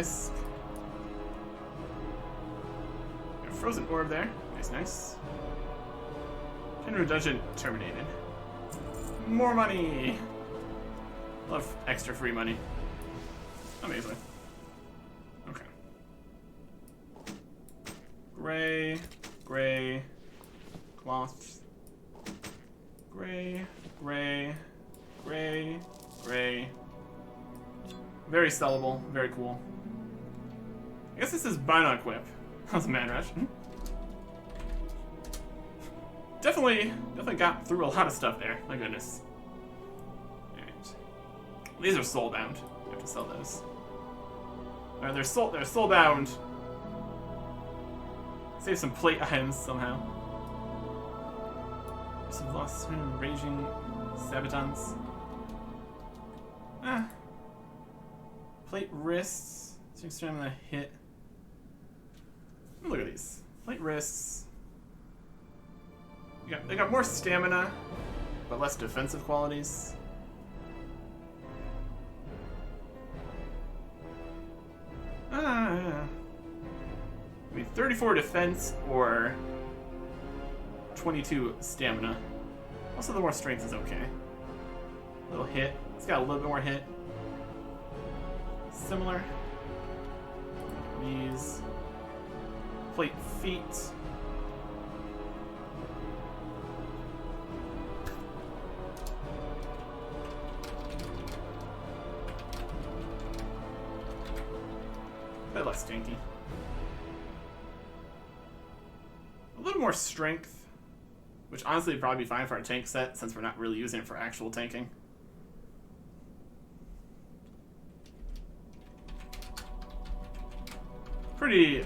Obelisk. Got a Frozen Orb there. Nice, nice. Tenru Dungeon terminated. More money! Love extra free money. Amazing. Okay. Gray, gray, cloth. Gray, gray, gray, gray. Very sellable, very cool. I guess this is buy not equip. How's the Man Rush? Definitely got through a lot of stuff there. My goodness. Alright. These are soulbound. You have to sell those. Alright, they're soulbound. Save some plate items somehow. Some lost raging sabatons. Ah. Plate wrists. 6 stamina hit. Look at these. Plate wrists. They got more stamina, but less defensive qualities. I mean, 34 defense or 22 stamina. Also, the more strength is okay. A little hit. It's got a little bit more hit. Similar. These. Plate feet. A bit less tanky. A little more strength, which honestly would probably be fine for our tank set since we're not really using it for actual tanking. Pretty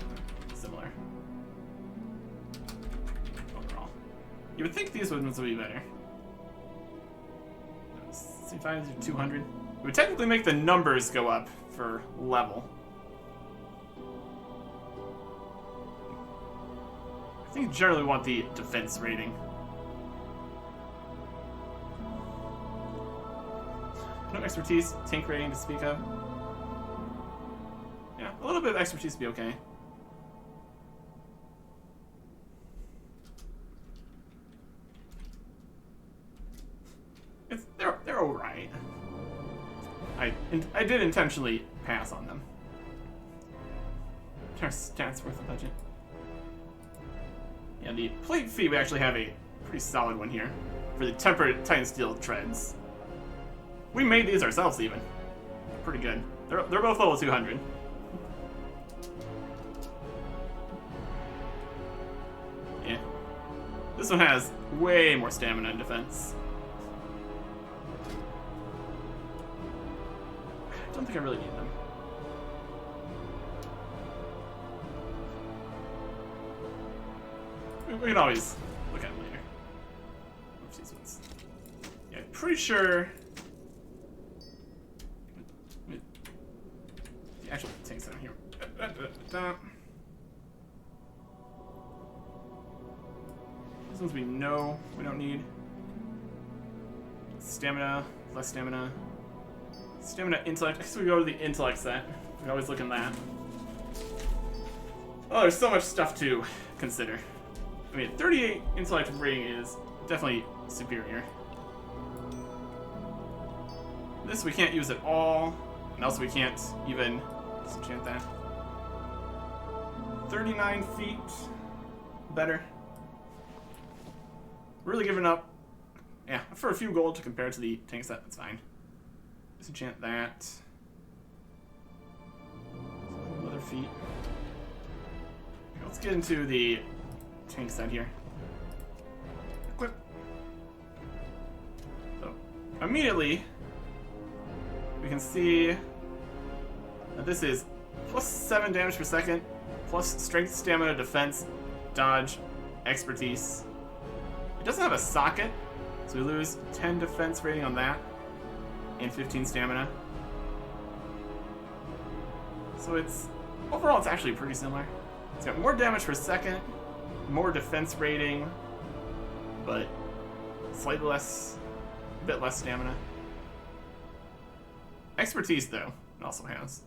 similar overall. You would think these ones would be better. C5 is 200. It would technically make the numbers go up for level. I think generally we want the defense rating. No expertise, tank rating to speak of. Yeah, a little bit of expertise would be okay. They're alright. I did intentionally pass on them. Our stats worth the budget. Yeah, the plate feet, we actually have a pretty solid one here for the tempered Titan Steel treads. We made these ourselves even. Pretty good. They're both level 200. Yeah. This one has way more stamina and defense. I don't think I really need them. We can always look at them later. Oops, these ones. Yeah, I'm pretty sure. The actual tanks down here. These ones we know we don't need. Stamina, less stamina. Stamina, intellect. I guess we go to the intellect set. We can always look in that. Oh, there's so much stuff to consider. I mean, 38 intellect rating is definitely superior. This we can't use at all, and also we can't even disenchant that. 39 feet, better. Really giving up. Yeah, for a few gold to compare to the tank set, that's fine. Disenchant that. Other feet. Okay, let's get into the tank set here. Equip. So, immediately, we can see that this is plus 7 damage per second, plus strength, stamina, defense, dodge, expertise. It doesn't have a socket, so we lose 10 defense rating on that, and 15 stamina. So overall it's actually pretty similar. It's got more damage per second, more defense rating, but slightly less, a bit less stamina. Expertise, though, it also has.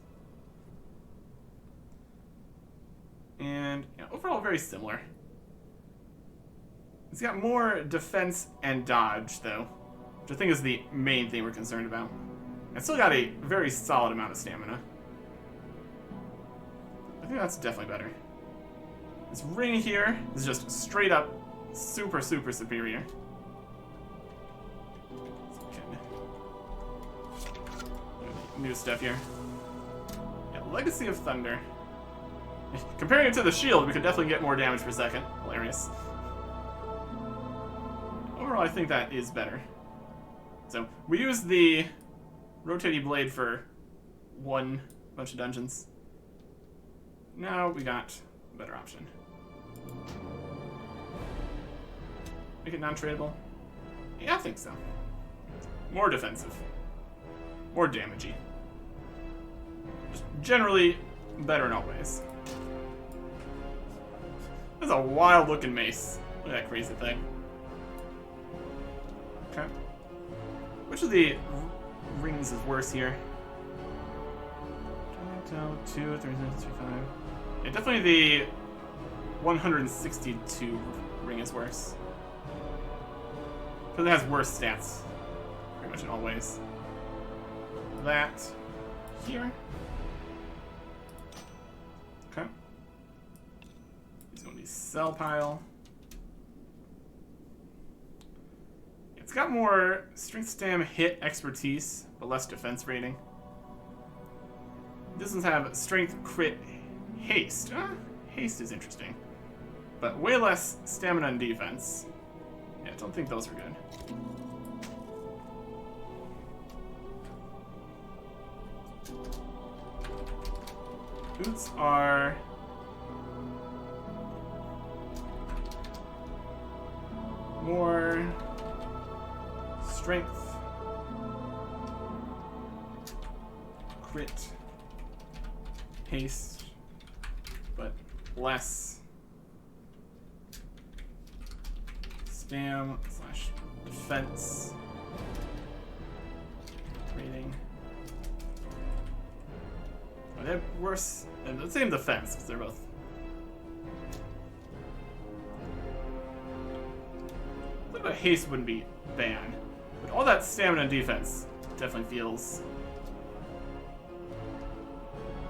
And yeah, overall very similar. He's got more defense and dodge, though, which I think is the main thing we're concerned about. And still got a very solid amount of stamina. I think that's definitely better. This ring here is just straight up super, super superior. New stuff here. Yeah, Legacy of Thunder. Comparing it to the shield, we could definitely get more damage per second. Hilarious. Overall, I think that is better. So, we use the rotating blade for one bunch of dungeons. Now we got a better option. Make it non-tradable? Yeah, I think so. More defensive. More damagey. Just generally better in all ways. That's a wild looking mace. Look at that crazy thing. Okay. Which of the rings is worse here? 2, 3, 3, 5. Yeah, definitely the 162 ring is worse. Because it has worse stats. Pretty much in all ways. That here. Okay. He's going to be cell pile. It's got more strength, stam, hit, expertise, but less defense rating. This ones have strength, crit, haste. Haste is interesting, but way less stamina and defense. Yeah, I don't think those are good. Boots are more strength, crit, haste, but less stam / defense rating. Oh, they have worse, and the same defense, because they're both. A little bit of haste wouldn't be bad, but all that stamina and defense definitely feels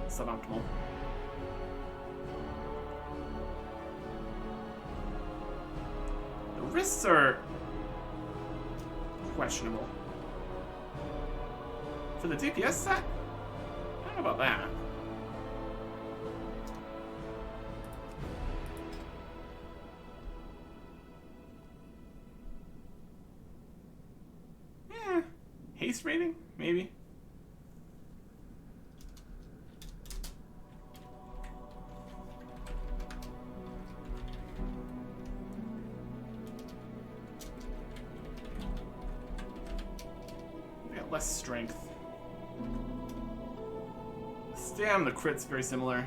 suboptimal. The wrists are questionable. For the DPS set? I don't know about that. Haste rating? Maybe. We got less strength. Stam, the crit's very similar.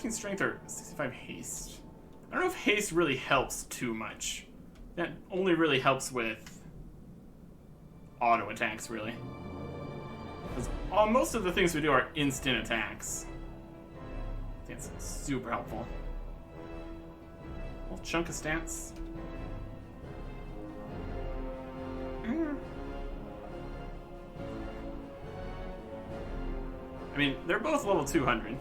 Strength or 65 haste. I don't know if haste really helps too much. That only really helps with auto attacks, really. Because most of the things we do are instant attacks. I think it's super helpful. A whole chunk of stats. I mean, they're both level 200.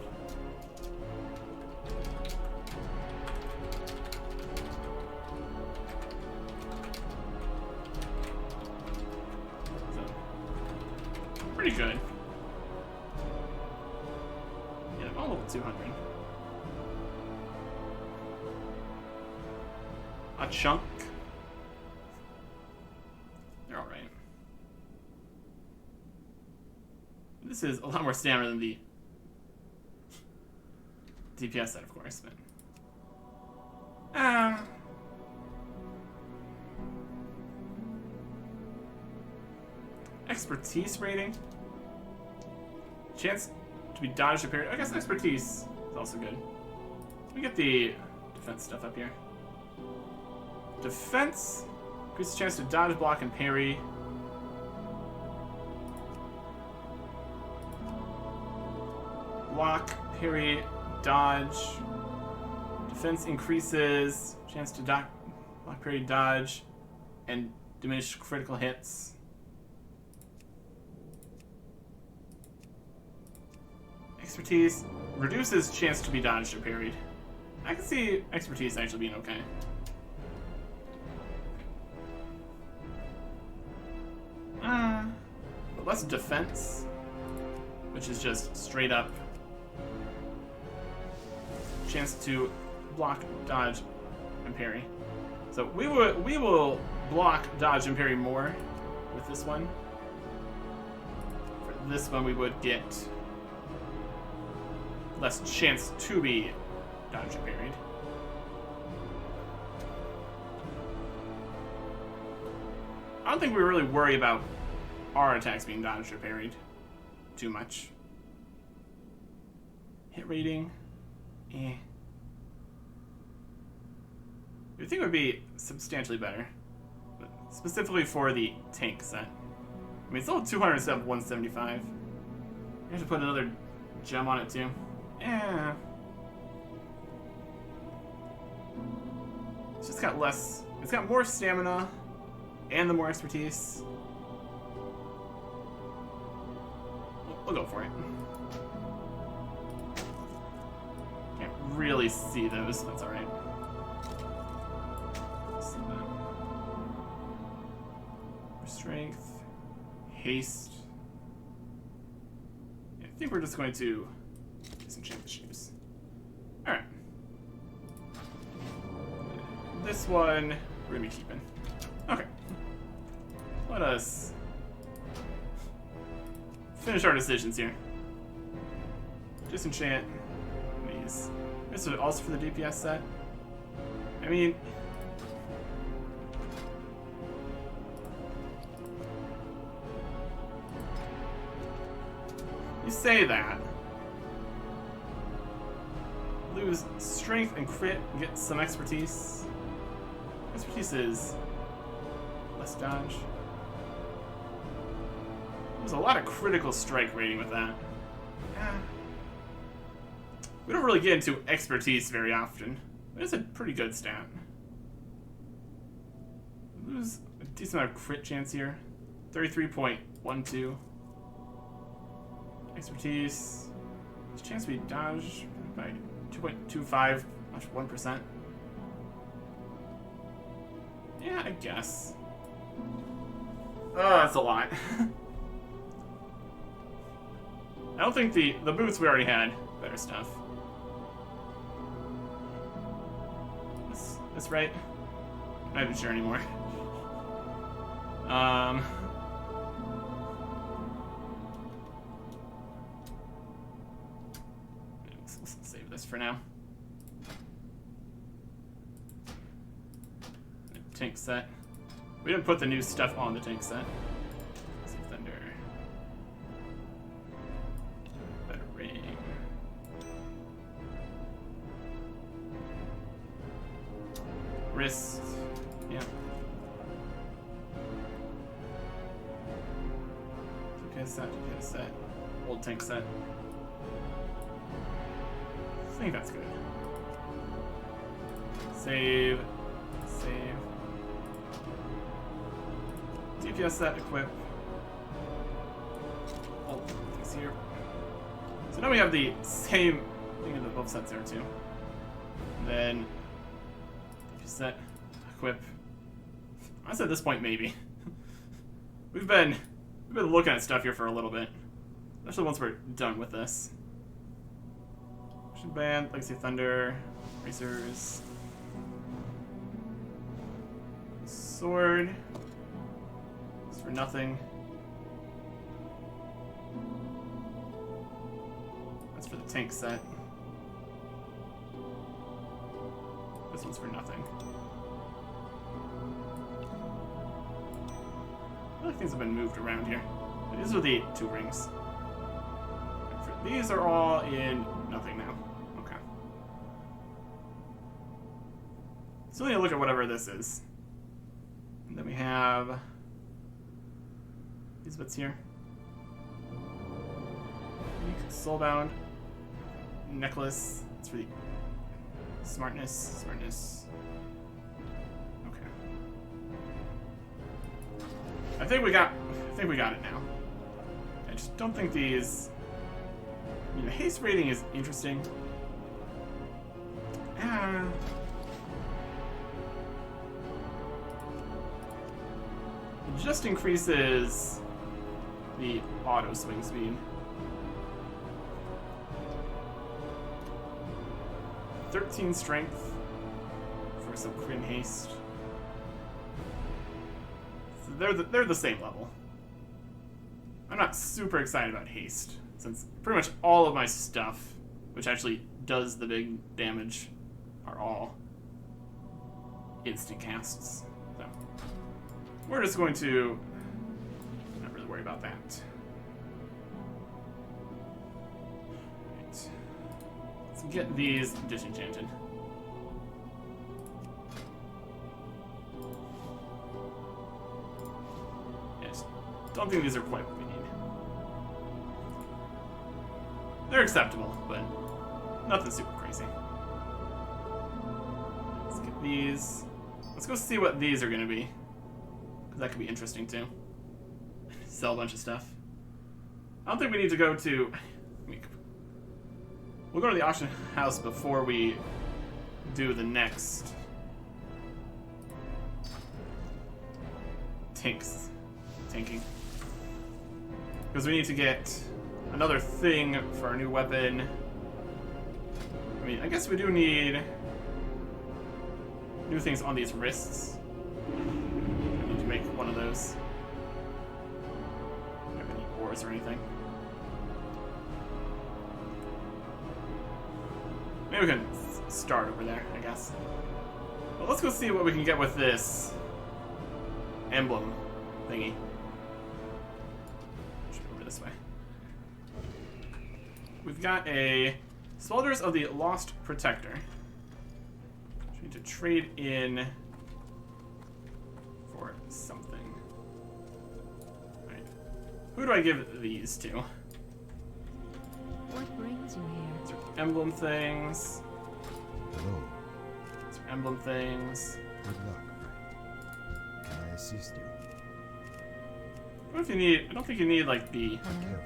Pretty good. Yeah, I'm all level 200. A chunk. They're alright. This is a lot more stamina than the DPS set, of course, but expertise rating. Chance to be dodged or parried. I guess expertise It's also good. Let me get the defense stuff up here. Defense increases chance to dodge, block, and parry. Block, parry, dodge. Defense increases chance to block, parry, dodge, and diminish critical hits. Expertise reduces chance to be dodged or parried. I can see expertise actually being okay. But less defense, which is just straight up chance to block, dodge, and parry. So we will block, dodge, and parry more with this one. For this one, we would get less chance to be dodged and parried. I don't think we really worry about our attacks being dodged or parried too much. Hit rating, eh. I think it would be substantially better, but specifically for the tank set. I mean, it's still 200 instead of 175. You have to put another gem on it too. Yeah. It's just got less. It's got more stamina and the more expertise. We'll go for it. Can't really see those. That's all right. Strength, haste. Yeah, I think we're just going to disenchant the shoes. Alright. This one we're gonna be keeping. Okay. Let us finish our decisions here. Disenchant these. This is also for the DPS set. I mean, you say that. Lose strength and crit, get some expertise. Expertise is less dodge. There's a lot of critical strike rating with that. Yeah. We don't really get into expertise very often, but it's a pretty good stat. Lose a decent amount of crit chance here. 33.12. Expertise. There's a chance we dodge by 2.25, much 1%. Yeah, I guess. Oh, that's a lot. I don't think the boots we already had. Better stuff. This right? I'm not even sure anymore. Let's save this for now. Tank set. We didn't put the new stuff on the tank set. Let's see, Thunder. Better ring. Wrist. Yeah. Okay, set. Old tank set. I think that's good. Save. DPS set, equip. All things here. So now we have the same thing in the both sets there too. And then DPS set, equip. I said at this point maybe. We've been looking at stuff here for a little bit. Especially once we're done with this. Mission Band, Legacy Thunder, Racers. Sword. For nothing. That's for the tank set. This one's for nothing. I feel like things have been moved around here. These are the two rings. These are all in nothing now. Okay. So we need to look at whatever this is. And then we have these bits here. Unique Soulbound necklace. It's for the smartness. Okay. I think we got it now. I just don't think these. I mean, the haste rating is interesting. It just increases the auto swing speed. 13 strength for some crit and haste. So they're the same level. I'm not super excited about haste, since pretty much all of my stuff, which actually does the big damage, are all instant casts. So we're just going to not really worry about that. Right. Let's get these disenchanted. I just don't think these are quite what we need. They're acceptable, but nothing super crazy. Let's get these. Let's go see what these are going to be, because that could be interesting too. Sell a bunch of stuff. I don't think we need to go to... We'll go to the auction house before we do the next tanking. Because we need to get another thing for our new weapon. I mean, I guess we do need new things on these wrists. I need to make one of those. I don't have any ores or anything. Maybe we can start over there, I guess. But let's go see what we can get with this emblem thingy. Should go over this way. We've got a Soldiers of the Lost Protector. We need to trade in for something. Right. Who do I give these to? What brings you here? These are emblem things. Hello. These are emblem things. Good luck, friend. Can I assist you? What if you need? I don't think you need like the Be careful.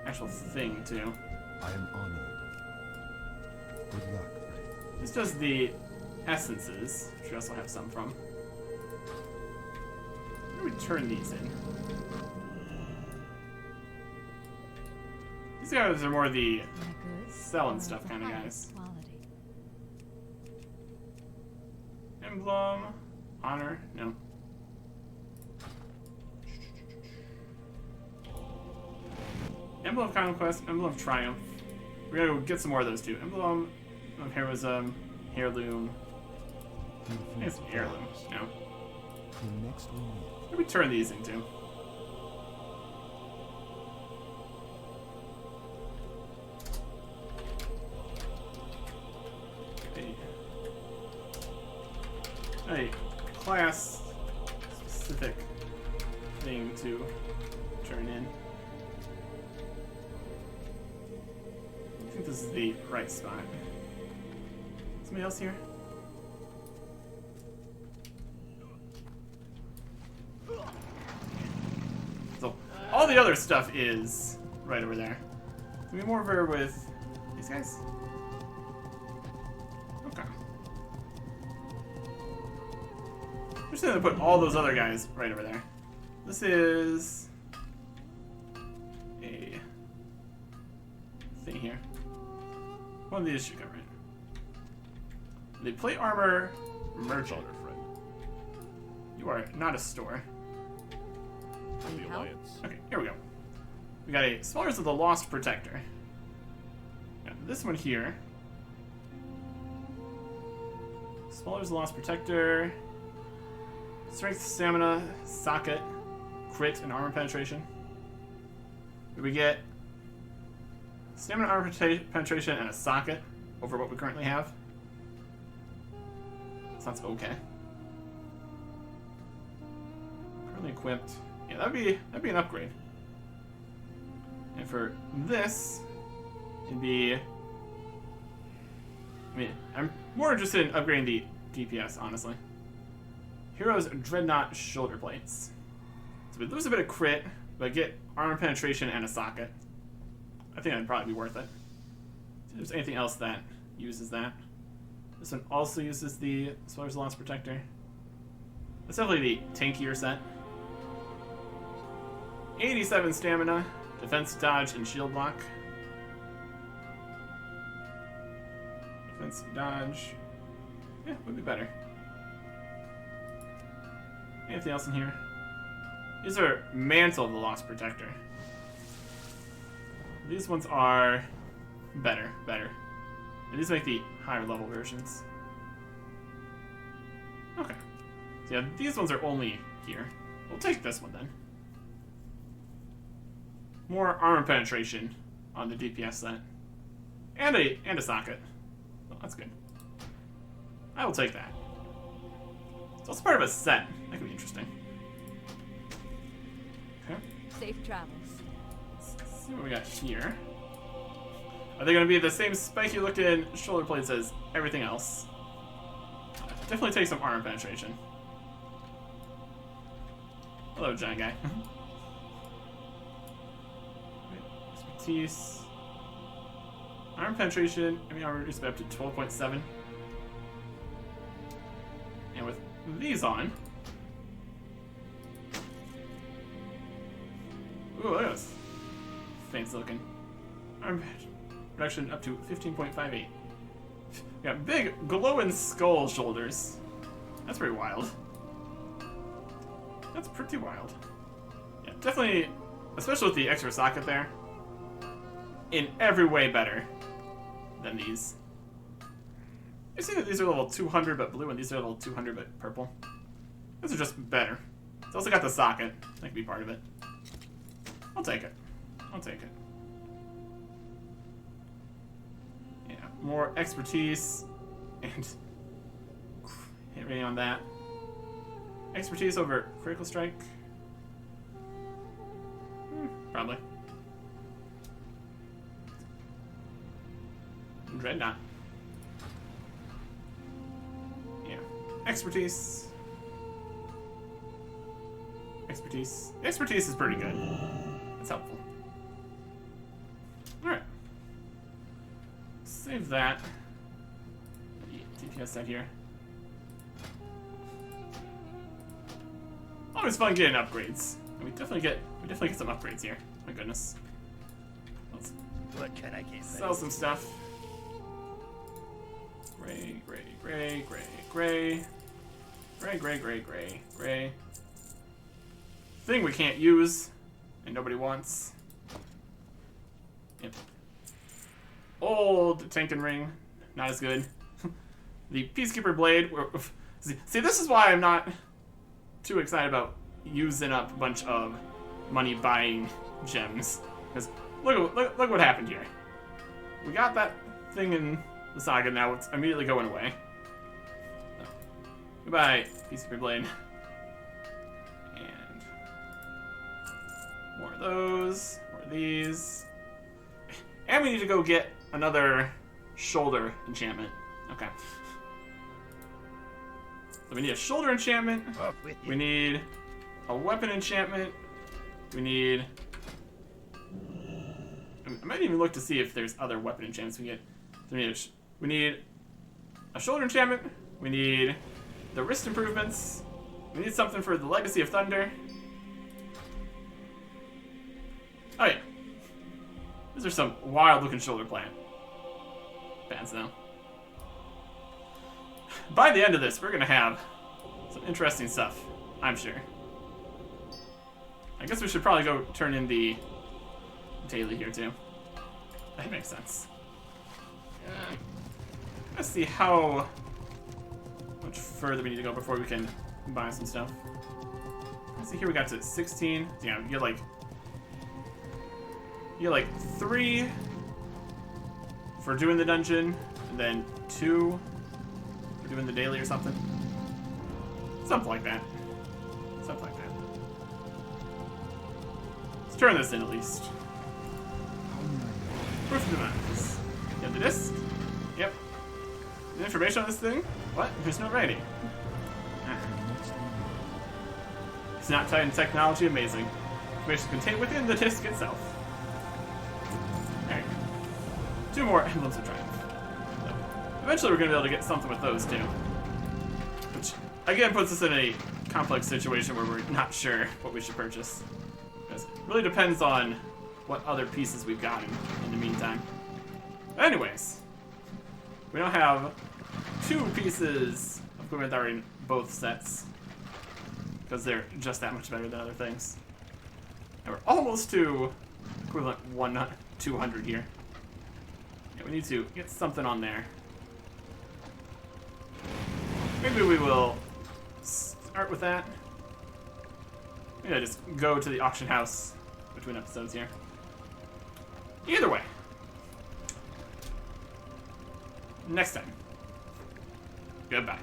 actual thing too. I am honored. Good luck, friend. This does the essences, which we also have some from. Where do we turn these in? These guys are more the selling stuff kind of guys. Emblem, honor, no. Emblem of Conquest, Emblem of Triumph. We're gonna go get some more of those too. Emblem of Heroism, Heirloom. I think it's Heirloom, no. The next one. What do we turn these into? A class specific thing to turn in. I think this is the right spot. Somebody else here? So all the other stuff is right over there. Can we more over with these guys? Okay. I'm just gonna put all those other guys right over there. This is a thing here. One of these should go right. The plate armor merchant. You are not a store. The Alliance. Okay, here we go. We got a Soldiers of the Lost Protector. Got this one here. Soldiers of the Lost Protector. Strength, stamina, socket, crit, and armor penetration. We get stamina, armor penetration, and a socket over what we currently have. So that's okay. Currently equipped. Yeah, that'd be an upgrade. And for this, it'd be. I mean, I'm more interested in upgrading the DPS, honestly. Heroes Dreadnought shoulder plates. So we lose a bit of crit, but get armor penetration and a socket. I think that'd probably be worth it. See if there's anything else that uses that. This one also uses the Sweller's Loss Protector. That's definitely the tankier set. 87 stamina, defense, dodge, and shield block. Defense, dodge. Yeah, would be better. Anything else in here? These are Mantle of the Lost Protector. These ones are better. And these make the higher level versions. Okay. So yeah, these ones are only here. We'll take this one then. More armor penetration on the DPS set. And a socket. Well, that's good. I will take that. It's also part of a set. That could be interesting. Okay. Safe travels. Let's see what we got here. Are they going to be the same spiky looking shoulder plates as everything else? Definitely take some armor penetration. Hello, giant guy. Expertise. Armor penetration. I mean, armor reduced by up to 12.7. And with these on. Ooh, look at this. Fancy looking. Armor reduction up to 15.58. Got big glowing skull shoulders. That's pretty wild. That's pretty wild. Yeah, definitely, especially with the extra socket there, in every way better than these. You see that these are level 200 but blue and these are level 200 but purple. These are just better. It's also got the socket. That could be part of it. I'll take it. I'll take it. Yeah, more expertise and hit rating on that. Expertise over critical strike. Probably. Dreadnought. Yeah. Expertise. Expertise. Expertise is pretty good. That's helpful. Alright. Save that. DPS set here. Always fun getting upgrades. And we definitely get some upgrades here. My goodness. Let's What can I get? sell some stuff. Gray, gray, gray, gray, gray. Gray, gray, gray, gray, gray. Thing we can't use and nobody wants. Yep. Old Tankin Ring. Not as good. The Peacekeeper Blade. See, this is why I'm not too excited about using up a bunch of money buying gems. Because look what happened here. We got that thing in the saga, now it's immediately going away. So, goodbye, Peacekeeper Blade. And more of those, more of these. And we need to go get another shoulder enchantment. Okay. So we need a shoulder enchantment. Off with you. We need a weapon enchantment. We need... I might even look to see if there's other weapon enchantments we get. So we need a shoulder enchantment. We need the wrist improvements. We need something for the Legacy of Thunder. Oh yeah. These are some wild looking shoulder bands now. By the end of this, we're gonna have some interesting stuff, I'm sure. I guess we should probably go turn in the daily here too. That makes sense. Let's see how much further we need to go before we can buy some stuff. Let's see, here we got to 16. Yeah, you get like 3 for doing the dungeon, and then 2 for doing the daily or something. Something like that. Something like that. Let's turn this in at least. Proof of demise. You have the disc? Yep. The information on this thing? What? There's no writing. It's not tied in technology, amazing. Information is contained within the disc itself. There you go. 2 more emblems of triumph. So, eventually we're going to be able to get something with those too. Which, again, puts us in a complex situation where we're not sure what we should purchase. Because it really depends on what other pieces we've got in the meantime. But anyways, we now have 2 pieces of equipment that are in both sets. Because they're just that much better than other things. And we're almost to equivalent 200 here. Yeah, we need to get something on there. Maybe we will start with that. Maybe I just go to the auction house between episodes here. Either way. Next time. Goodbye.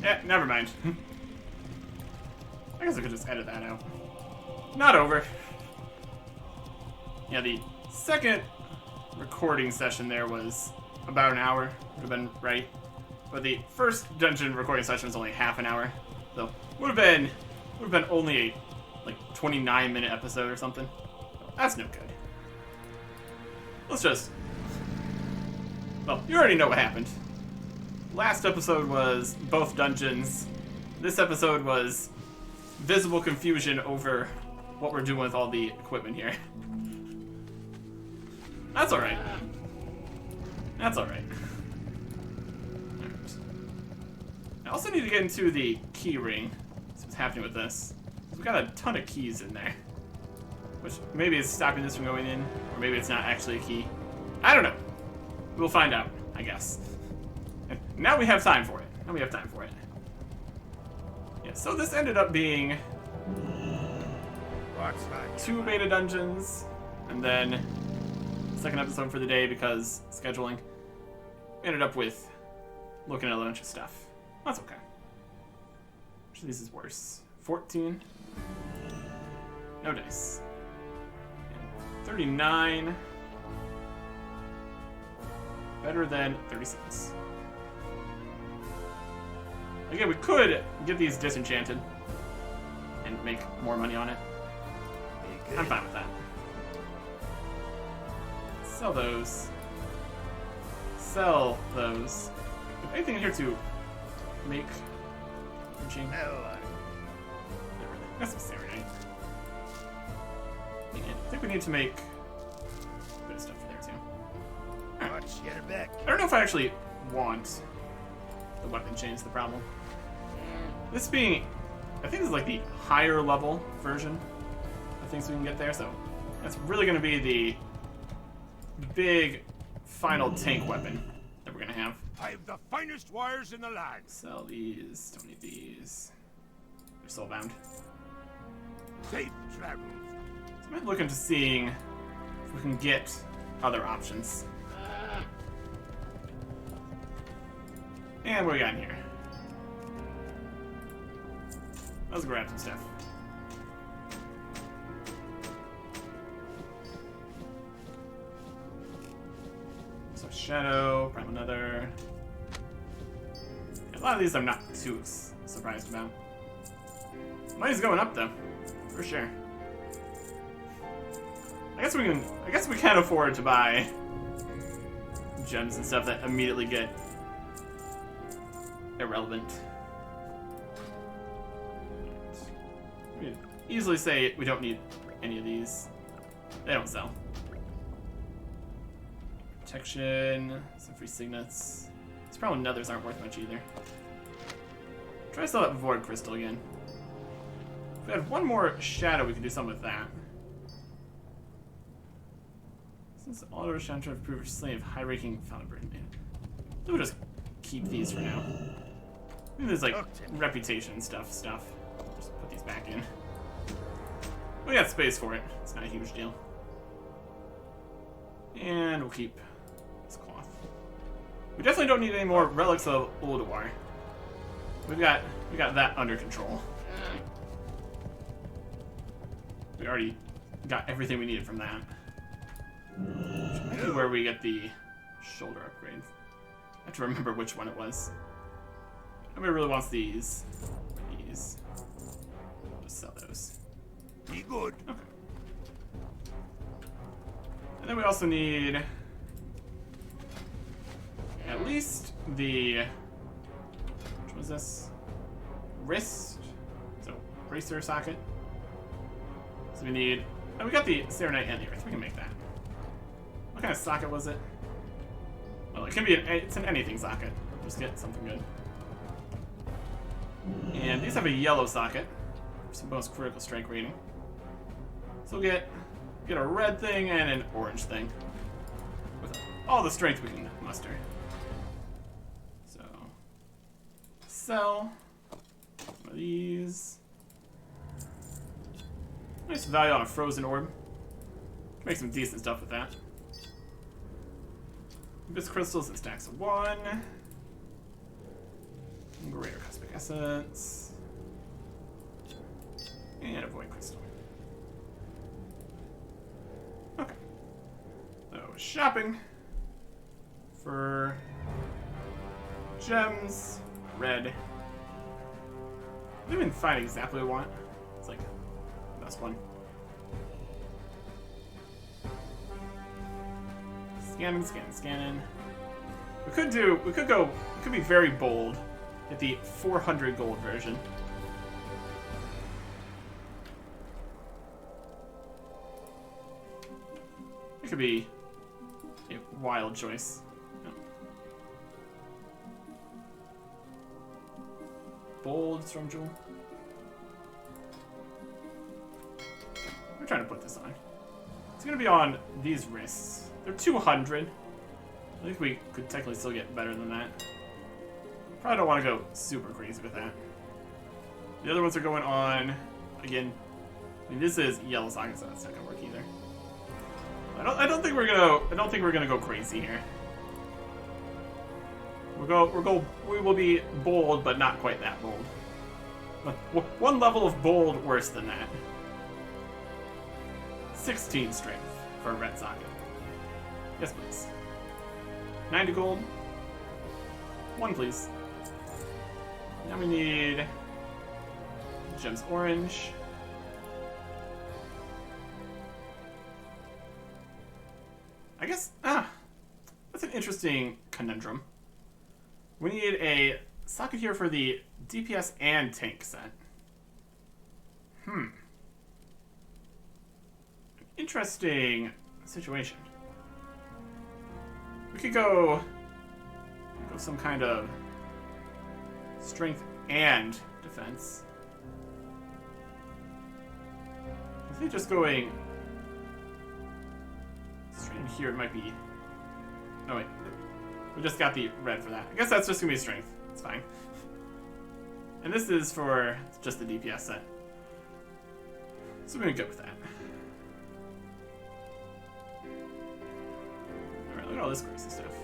Yeah, never mind. I guess I could just edit that out. Not over. Yeah, the second recording session there was about an hour. Would have been right. But the first dungeon recording session was only half an hour. So would have been only a like 29-minute episode or something. That's no good. Let's just... Well, you already know what happened. Last episode was both dungeons. This episode was visible confusion over what we're doing with all the equipment here. That's alright. That's alright. I also need to get into the key ring. See what's happening with this. We've got a ton of keys in there. Which maybe is stopping this from going in, or maybe it's not actually a key. I don't know. We'll find out, I guess. Now we have time for it. Yeah, so this ended up being 2 beta dungeons, and then second episode for the day because scheduling. We ended up with looking at a bunch of stuff. That's okay. Which of these is worse? 14. No dice. 39. Better than 36. Again, we could get these disenchanted and make more money on it. I'm fine with that. Sell those. Sell those. Anything in here to make machine? Necessary, right? And I think we need to make a bit of stuff there too. Right. I don't know if I actually want the weapon chain's the problem. This being, I think this is like the higher level version of things we can get there, so that's really going to be the big final tank weapon that we're going to have. I have the finest wires in the land. Sell these, don't need these. They're soulbound. Safe travels. So I'm looking to seeing if we can get other options. And what we got in here? Let's grab some stuff. So Shadow, prime another. A lot of these I'm not too surprised about. Money's going up though, for sure. I guess we can afford to buy gems and stuff that immediately get irrelevant. We could easily say we don't need any of these. They don't sell. Protection, some free signets. These probably nethers aren't worth much either. Try to sell that void crystal again. If we had one more shadow, we could do something with that. Since auto shadow to improve slave high-ranking found burden man. We'll just keep these for now. I think there's like reputation stuff. Just put these back in. We got space for it. It's not a huge deal. And we'll keep this cloth. We definitely don't need any more relics of Oldawar. We got that under control. We already got everything we needed from that. Which might be where we get the shoulder upgrade. I have to remember which one it was. Nobody really wants these. These. Let's sell those. Be good. Okay. And then we also need at least the, which was this? Wrist. So bracer socket. So we need, oh, we got the Serenite and the Earth. We can make that. What kind of socket was it? Well, it can be it's an anything socket. Just get something good. And these have a yellow socket for some bonus critical strike rating. So we'll get a red thing and an orange thing with all the strength we can muster. So sell some of these. Nice value on a frozen orb. Make some decent stuff with that. Abyss crystals and stacks of 1. Greater cosmic essence. And a void crystal. Okay. So shopping for gems, red. I didn't even find exactly what I want. It's like the best one. Scanning, scanning, scanning. We could be very bold. Get the 400 gold version. It could be a wild choice. No. Bold Storm Jewel. We're trying to put this on. It's gonna be on these wrists. They're 200. I think we could technically still get better than that. Probably don't want to go super crazy with that. The other ones are going on, again, I mean, this is yellow socket, so that's not gonna work either. I don't think we're gonna go crazy here. We will be bold, but not quite that bold. But one level of bold worse than that. 16 strength for a red socket. Yes, please. 90 gold. 1, please. Now we need gems orange. I guess, that's an interesting conundrum. We need a socket here for the DPS and tank set. Interesting situation. We could go some kind of strength and defense. I think just going straight in here might be... Oh wait, we just got the red for that. I guess that's just gonna be strength. It's fine. And this is for just the DPS set. So we're gonna go with that. Alright, look at all this crazy stuff.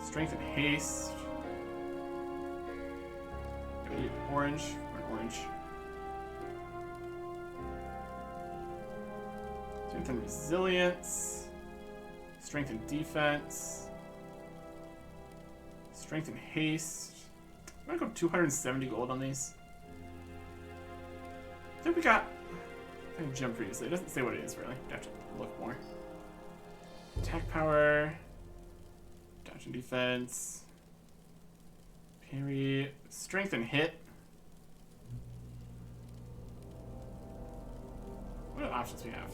Strength and haste. We need orange. Or orange. Strength and resilience. Strength and defense. Strength and haste. I'm gonna go 270 gold on these. I think we got... I think jump previously. It doesn't say what it is really. I have to look more. Attack power. Dodge and defense. Parry. Strength and hit. What are the options we have?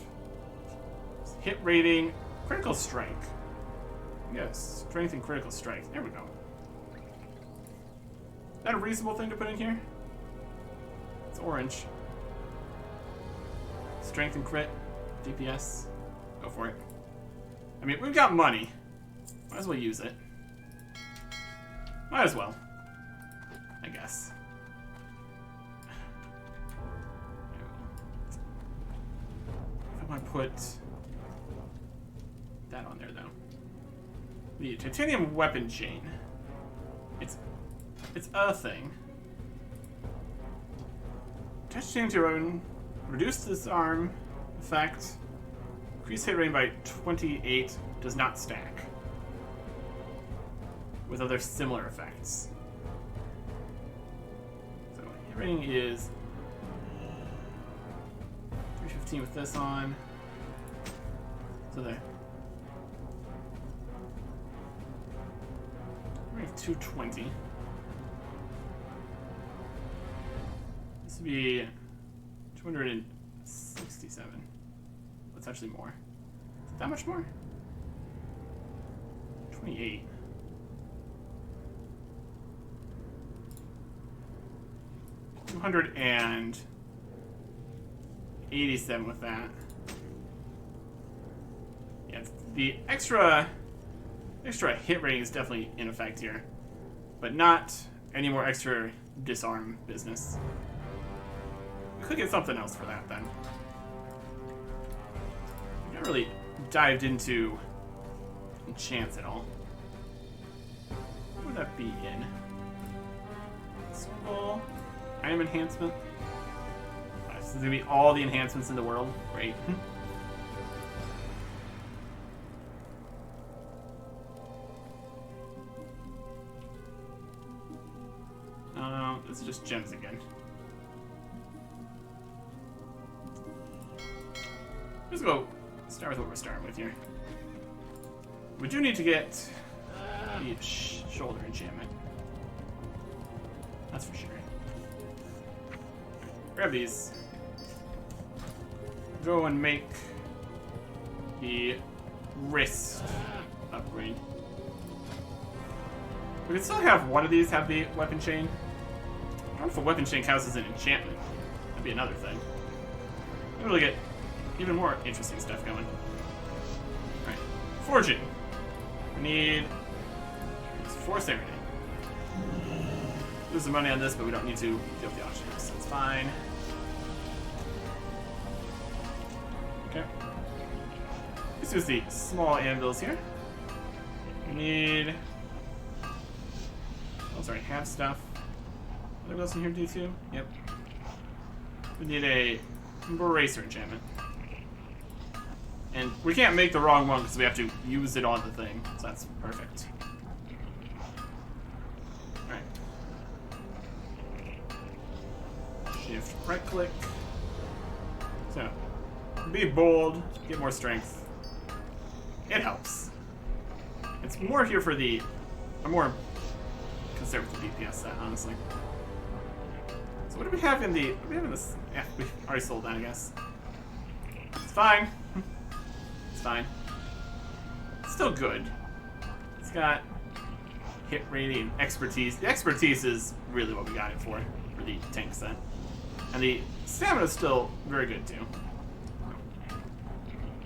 Hit rating. Critical strike. Yes, strength and critical strike. There we go. Is that a reasonable thing to put in here? It's orange. Strength and crit. DPS. Go for it. I mean, we've got money. Might as well use it. Might as well. I guess. If I want to put that on there, though. The titanium weapon chain. It's It's a thing. Attach chain to your weapon. Reduce disarm effect. Increase hit rating by 28. Does not stack. With other similar effects. So hit rating is 315 with this on. So there. We have 220. This would be 267. That's actually more. Is it that much more? 28. $287 with that. Yeah, the extra hit rating is definitely in effect here, but not any more extra disarm business. We could get something else for that then. We haven't really dived into enchants at all. What would that be in? Symbol, item enhancement. This is gonna be all the enhancements in the world. Great. This is just gems again. Let's go start with what we're starting with here. We do need to get the shoulder enchantment. That's for sure. Grab these. Go and make the wrist upgrade. We could still have one of these have the weapon chain. I don't know if a weapon chain counts as an enchantment. That'd be another thing. We'll really get even more interesting stuff going. Alright. Forging. We need force everything. Lose some money on this, but we don't need to deal with the auction, so it's fine. Okay. Let's use the small anvils here. We need. Oh, sorry, have stuff. What else in here do too? Yep. We need a bracer enchantment. And we can't make the wrong one because we have to use it on the thing. So that's perfect. Alright. Shift right click. So, be bold, get more strength. It helps. It's more here for a more conservative DPS set, honestly. So what do we have in the... we have this... yeah, we already sold that, I guess. It's fine. It's fine. It's still good. It's got hit rating, expertise. The expertise is really what we got it for the tank set. And the stamina is still very good, too.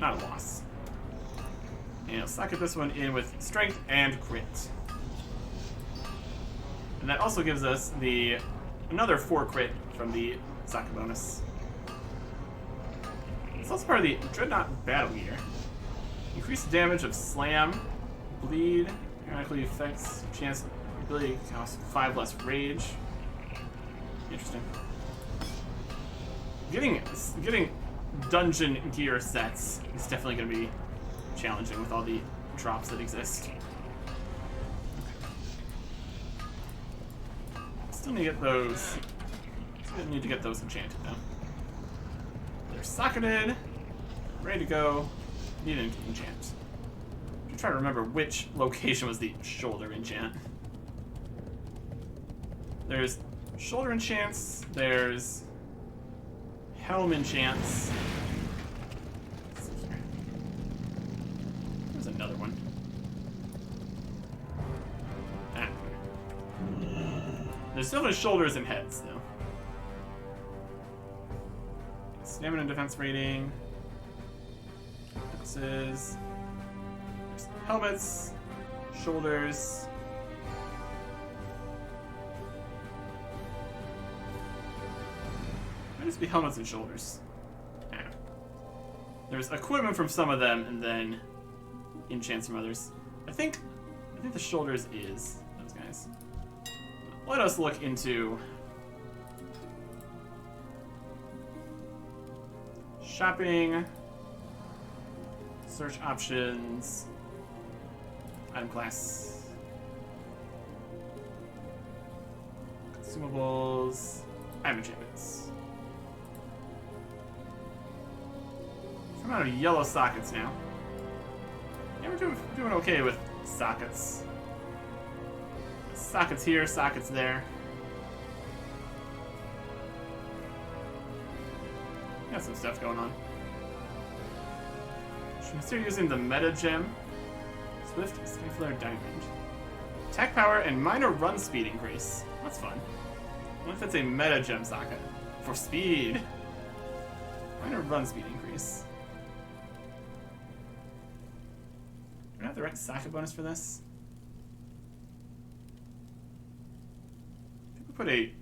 Not a loss. And let's socket this one in with strength and crit. And that also gives us another 4 crit from the socket bonus. It's also part of the Dreadnought Battle Gear. Increase the damage of slam, bleed, periodically affects chance ability costs 5 less rage. Interesting. Getting dungeon gear sets is definitely going to be challenging with all the drops that exist. Still need to get those. Still need to get those enchanted though. They're socketed, ready to go. Need an enchant. I'm trying to remember which location was the shoulder enchant. There's shoulder enchants. There's helm enchants. There's another one. There's still no shoulders and heads, though. Stamina and defense rating. There's helmets, shoulders. Might just be helmets and shoulders. Yeah. There's equipment from some of them, and then enchants from others. I think the shoulders is those guys. let us look into shopping, search options, item class, consumables, item enchantments. Some amount of yellow sockets now. Yeah, we're doing okay with sockets. Sockets here, sockets there. Got some stuff going on. Should we start using the meta gem? Swift Skyflare Diamond. Attack power and minor run speed increase. That's fun. What if it's a meta gem socket? For speed. Minor run speed increase. Do I have the right socket bonus for this? I think we put a...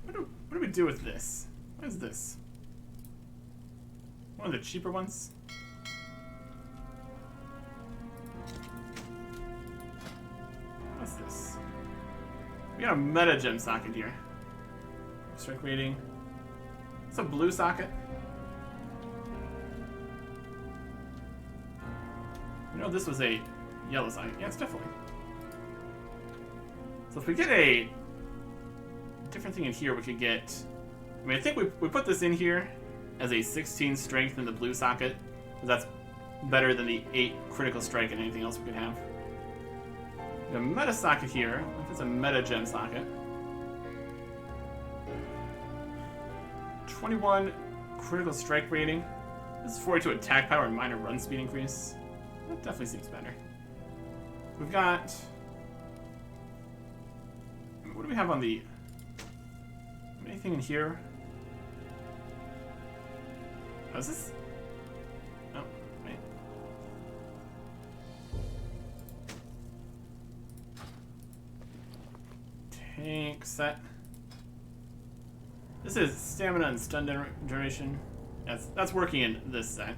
What do we do with this? What is this? One of the cheaper ones? What's this? We got a meta gem socket here. Strike rating. It's a blue socket. You know this was a yellow socket. Yeah, it's definitely. So if we get a different thing in here, we could get... I mean, I think we put this in here as a 16 strength in the blue socket. That's better than the 8 critical strike and anything else we could have. The meta socket here, if it's a meta gem socket. 21 critical strike rating. This is 42 attack power and minor run speed increase. That definitely seems better. We've got... What do we have on the... Anything in here? Oh, is this... Oh, wait. Tank set. This is stamina and stun duration. That's working in this set.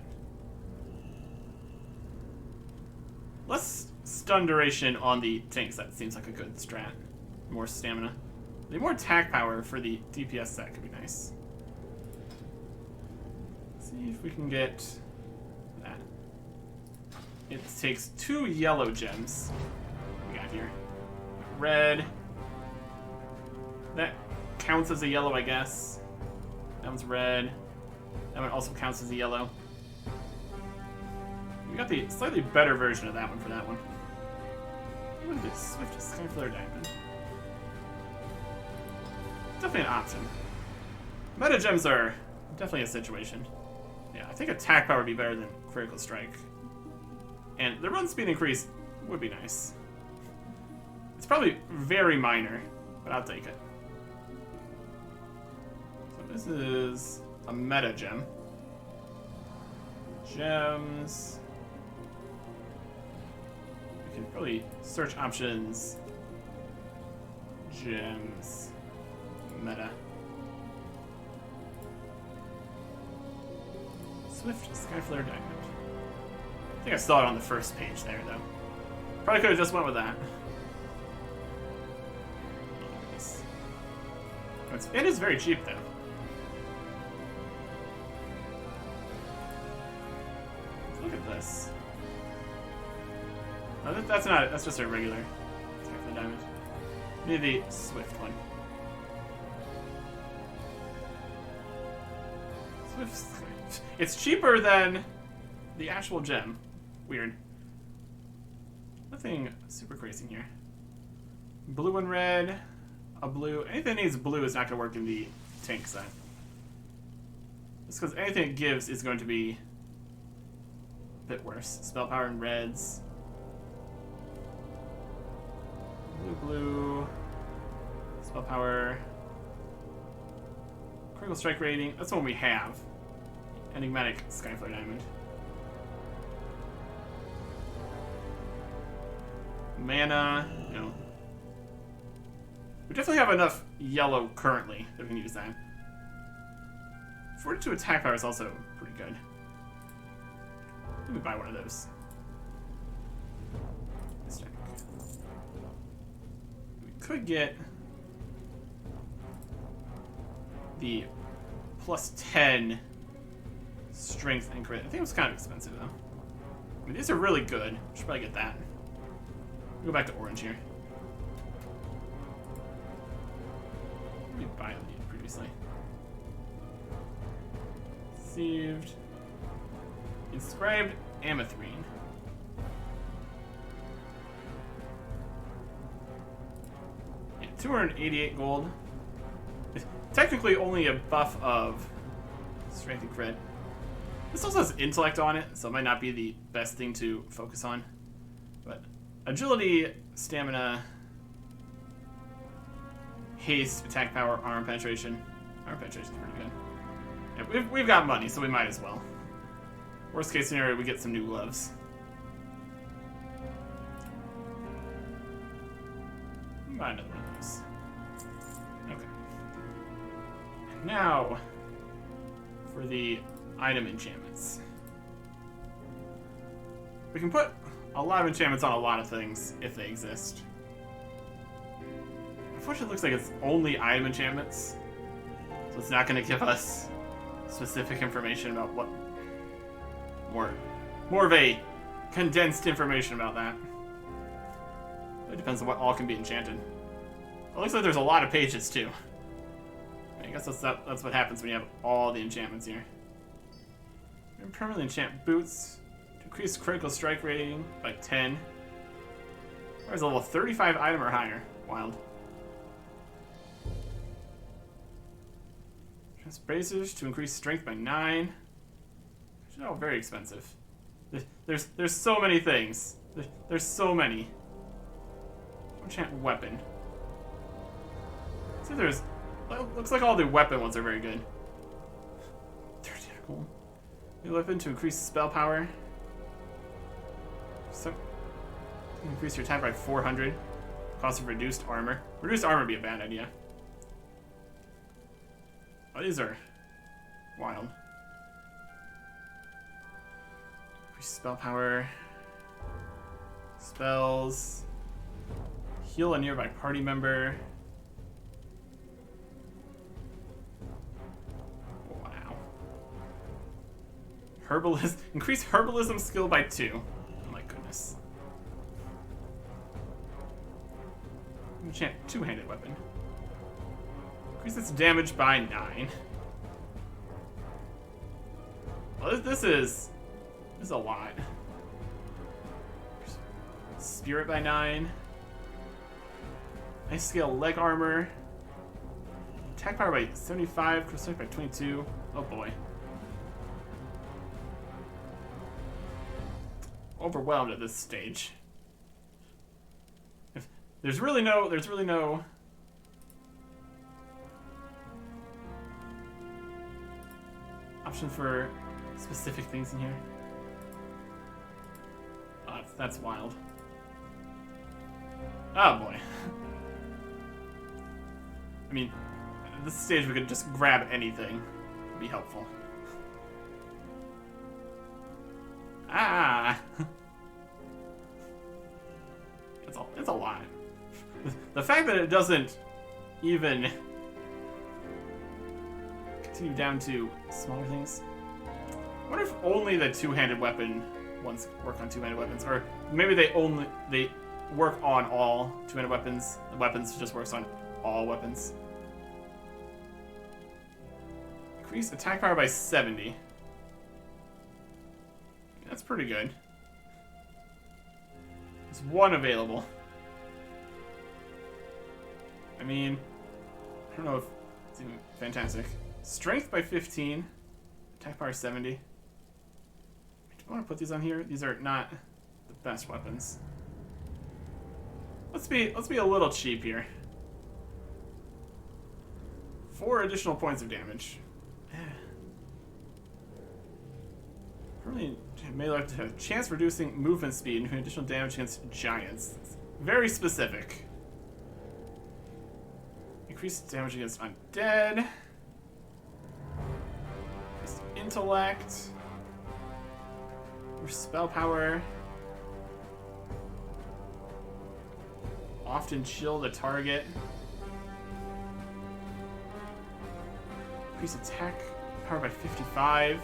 Less stun duration on the tank set seems like a good strat. More stamina. The more attack power for the DPS set could be nice. Let's see if we can get that. It takes 2 yellow gems. What we got here? Red. That counts as a yellow, I guess. That one's red. That one also counts as a yellow. We got the slightly better version of that one for that one. What is this? Swift Skyflare Diamond. Definitely an option. Meta gems are definitely a situation. Yeah, I think attack power would be better than critical strike. And the run speed increase would be nice. It's probably very minor, but I'll take it. So this is a meta gem. Gems. We can probably search options. Gems. Meta. Swift Skyflare Diamond. I think I saw it on the first page there, though. Probably could have just went with that. It is very cheap, though. Look at this. No, that's not it. That's just a regular Skyflare Diamond. Maybe the Swift one. It's cheaper than the actual gem. Weird. Nothing super crazy in here. Blue and red. A blue. Anything that needs blue is not going to work in the tank set. Just because anything it gives is going to be a bit worse. Spell power in reds. Blue. Spell power. Critical strike rating. That's the one we have. Enigmatic Skyflare Diamond. Mana. No. We definitely have enough yellow currently that we can use that. 42 attack power is also pretty good. Let me buy one of those. Let's check. We could get the plus 10 strength and crit. I think it was kind of expensive though. I mean, these are really good. Should probably get that. Go back to orange here. We buy it previously. Received. Inscribed Amethrine. Yeah, 288 gold. It's technically only a buff of strength and crit. This also has intellect on it, so it might not be the best thing to focus on. But agility, stamina, haste, attack power, armor penetration. Armor penetration is pretty good. Yeah, we've got money, so we might as well. Worst case scenario, we get some new gloves. Buy another one of those. Okay. And now for the item enchantments. We can put a lot of enchantments on a lot of things if they exist. Unfortunately, it looks like it's only item enchantments, so it's not going to give us specific information about what more of a condensed information about that. It depends on what all can be enchanted. It looks like there's a lot of pages too. I guess that's what happens when you have all the enchantments here. You can permanently enchant boots to increase critical strike rating by 10. There's a level 35 item or higher. Wild. Bracers to increase strength by 9. Oh, very expensive. There's so many things. There's so many. Enchant weapon. See, there's. Looks like all the weapon ones are very good. 13 gold. New weapon to increase spell power. So, increase your attack by 400. Cost of reduced armor. Reduced armor would be a bad idea. Oh, these are wild. Increase spell power. Spells. Heal a nearby party member. Wow. Herbalism. Increase herbalism skill by 2. Oh my goodness. Enchant two-handed weapon. Increase its damage by 9. Well, this is a lot. Spirit by 9. Ice scale leg armor. Attack power by 75. Critical strike by 22. Oh boy. Overwhelmed at this stage. If there's really no option for specific things in here. Oh, that's wild. Oh boy. I mean, at this stage we could just grab anything. It'd be helpful. Ah! It's a lot. The fact that it doesn't even continue down to smaller things. I wonder if only the two-handed weapon ones work on two-handed weapons, or maybe they work on all two-handed weapons. The weapons just works on all weapons. Increase attack power by 70. That's pretty good. There's one available. I mean, I don't know if it's even fantastic. Strength by 15. Attack power 70. Do I want to put these on here? These are not the best weapons. Let's be a little cheap here. 4 additional points of damage. Really, MacLeod to have chance reducing movement speed and additional damage against giants. It's very specific. Increased damage against undead. Increased intellect. More spell power. Often chill the target. Increase attack power by 55.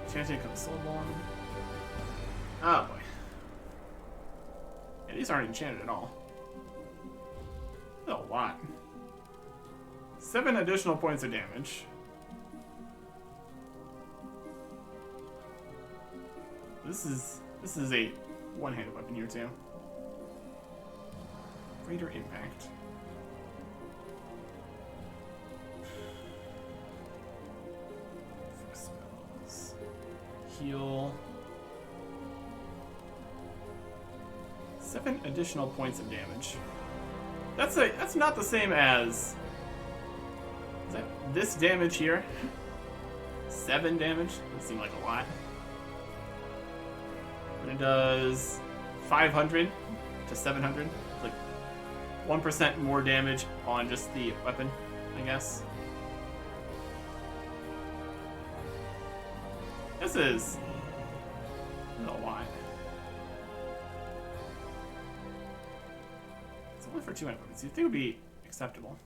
Enchanting console. Oh boy. Yeah, these aren't enchanted at all. That's a lot. 7 additional points of damage. This is a one-handed weapon here too. Greater impact. Spells. Heal. 7 additional points of damage. That's not the same as. Is that this damage here? 7 damage? Doesn't seem like a lot. But it does 500 to 700. Like 1% more damage on just the weapon, I guess. This is a lot. It's only for 2 weapons. You'd think it would be acceptable.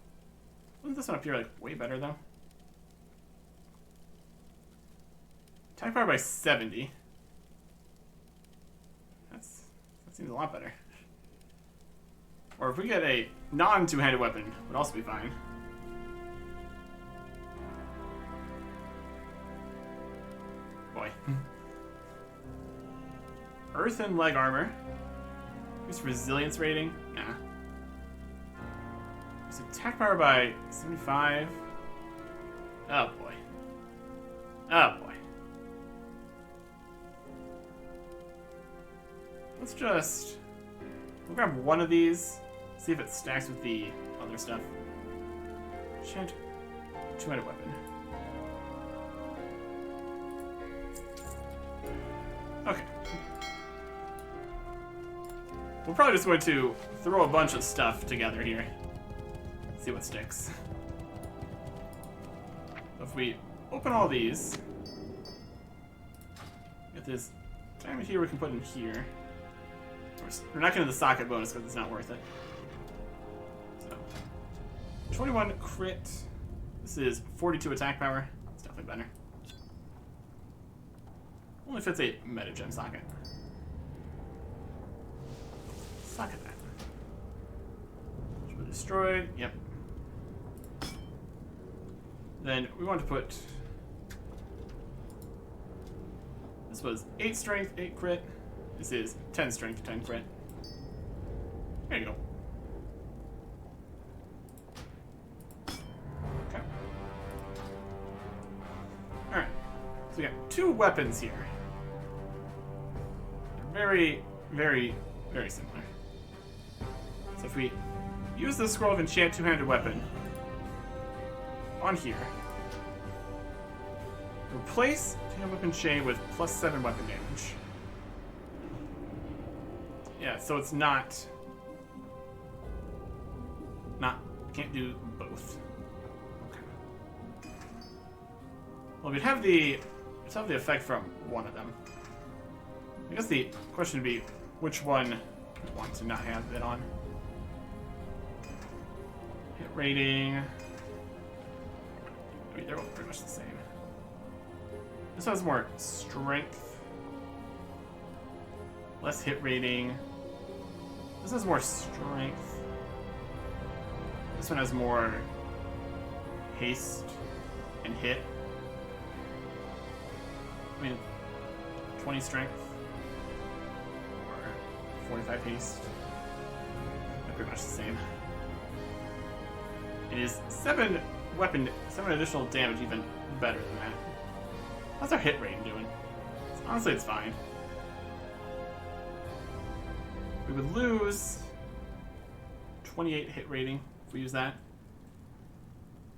Wasn't this one up here like way better though? Attack power by 70. That seems a lot better. Or if we get a non-two-handed weapon, would also be fine. Boy. Earth and leg armor. Increased resilience rating? Nah. So attack power by 75. Oh boy. Oh boy. Let's just... We'll grab one of these, see if it stacks with the other stuff. Enchant two-handed weapon. Okay. We're probably just going to throw a bunch of stuff together here. See what sticks. So if we open all these, get this diamond here we can put in here. We're not getting the socket bonus because it's not worth it. So, 21 crit. This is 42 attack power. It's definitely better. Only fits a meta-gem socket. Socket that. Should be destroyed. Yep. Then we want to put... This was 8 strength, 8 crit. This is 10 strength, 10 crit. There you go. Okay. Alright. So we got 2 weapons here. They're very, very, very similar. So if we use the scroll of enchant two-handed weapon on here, replace two-handed weapon chain with +7 weapon damage. Yeah, so it's not, can't do both. Okay. Well, we'd have the effect from one of them. I guess the question would be, which one we want to not have it on? Hit rating. I mean, they're all pretty much the same. This has more strength. Less hit rating. This has more strength. This one has more haste and hit. I mean, 20 strength or 45 haste. They're pretty much the same. It is 7 additional damage, even better than that. How's our hit rating doing? Honestly, it's fine. We would lose 28 hit rating if we use that.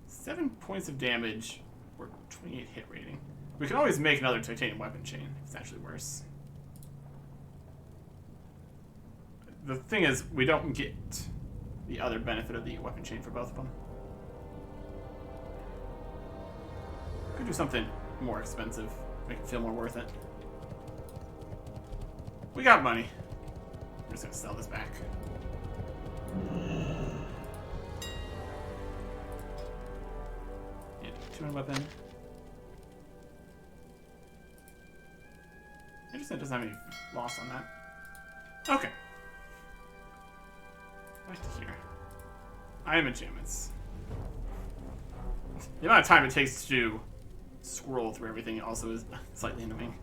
7 points of damage or 28 hit rating. We can always make another titanium weapon chain if it's actually worse. The thing is, we don't get the other benefit of the weapon chain for both of them. Could do something more expensive, make it feel more worth it. We got money. We're just gonna sell this back. 200 weapon. Interesting, it doesn't have any loss on that. Okay. Back to here. Item enchantments. The amount of time it takes to scroll through everything also is slightly annoying.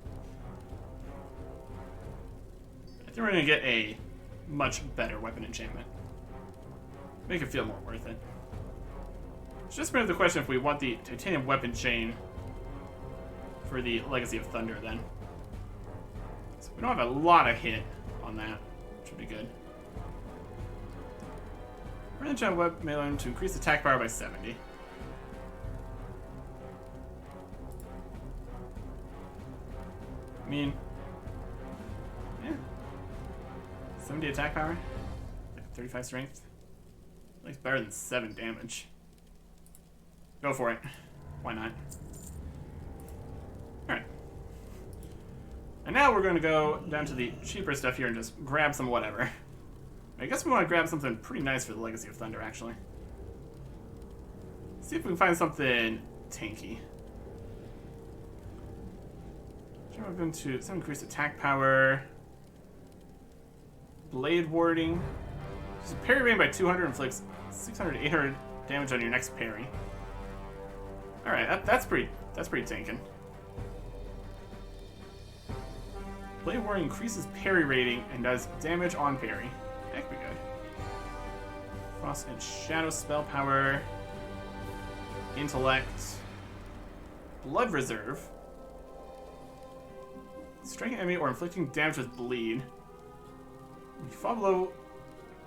I think we're gonna get a much better weapon enchantment. Make it feel more worth it. It's just bring up the question if we want the titanium weapon chain for the Legacy of Thunder then. So we don't have a lot of hit on that, which would be good. We're gonna enchant web melee to increase attack power by 70. I mean, yeah. 70 attack power, like 35 strength. At least better than 7 damage. Go for it. Why not? Alright. And now we're going to go down to the cheaper stuff here and just grab some whatever. I guess we want to grab something pretty nice for the Legacy of Thunder, actually. See if we can find something tanky. Jump up into some increased attack power. Blade warding. Just parry rain by 200 inflicts 600 to 800 damage on your next parry. Alright, that's pretty tanking. Blade warding increases parry rating and does damage on parry. That could be good. Frost and Shadow spell power. Intellect. Blood reserve. Striking enemy or inflicting damage with bleed. When you fall below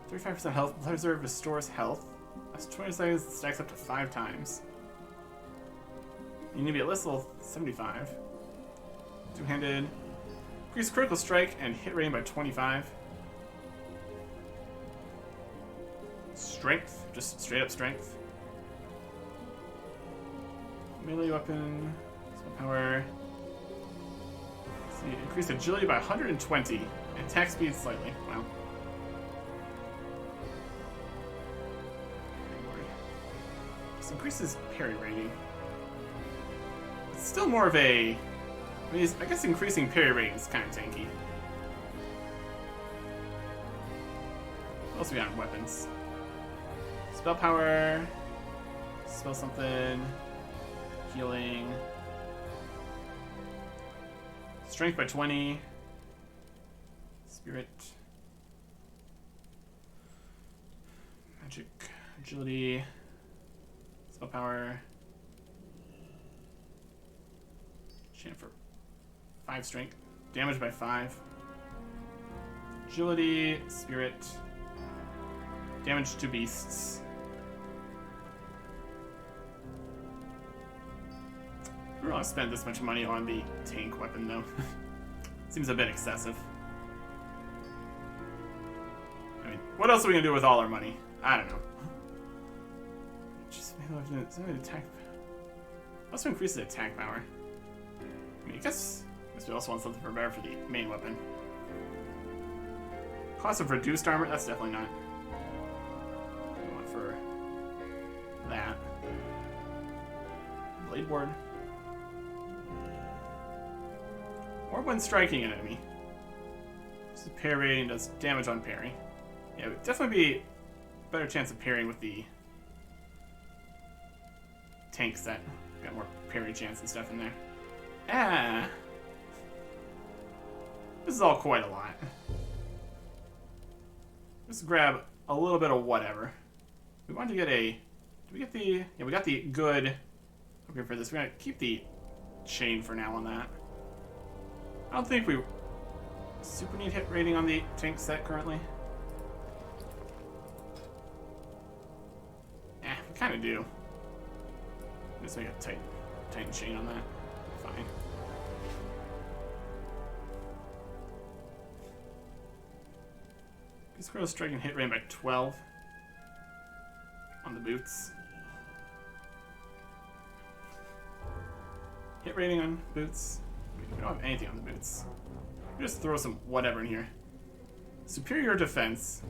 35% health, blood reserve restores health. That's 20 seconds, stacks up to 5 times. You need to be at least level 75. Two-handed. Increase critical strike and hit rating by 25. Strength, just straight up strength. Melee weapon, spell power. Let's see, increase agility by 120 and attack speed slightly. Wow. This increases parry rating. It's still more of a. I mean, I guess increasing parry rating is kind of tanky. What else we got in weapons? Spell power. Spell something. Healing. Strength by 20. Spirit. Magic. Agility. Spell power. Chant for 5 strength. Damage by 5. Agility. Spirit. Damage to beasts. I don't want to spend this much money on the tank weapon, though. Seems a bit excessive. I mean, what else are we going to do with all our money? I don't know. Just maybe attack. Also increases attack power. I mean, I guess we also want something better for the main weapon. Cost of reduced armor? That's definitely not. We want for that. Blade ward. Or when striking an enemy. This is parry rating, does damage on parry. Yeah, it would definitely be a better chance of parrying with the tank set. Got more parry chance and stuff in there. Ah! This is all quite a lot. Let's grab a little bit of whatever. We wanted to get a... Did we get the... Yeah, we got the good... Okay, for this. We're going to keep the chain for now on that. I don't think we super need hit rating on the tank set currently. We kind of do. Just make a tight chain on that. Fine. This girl's striking hit rating by 12 on the boots. Hit rating on boots. We don't have anything on the boots. We just throw some whatever in here. Superior defense.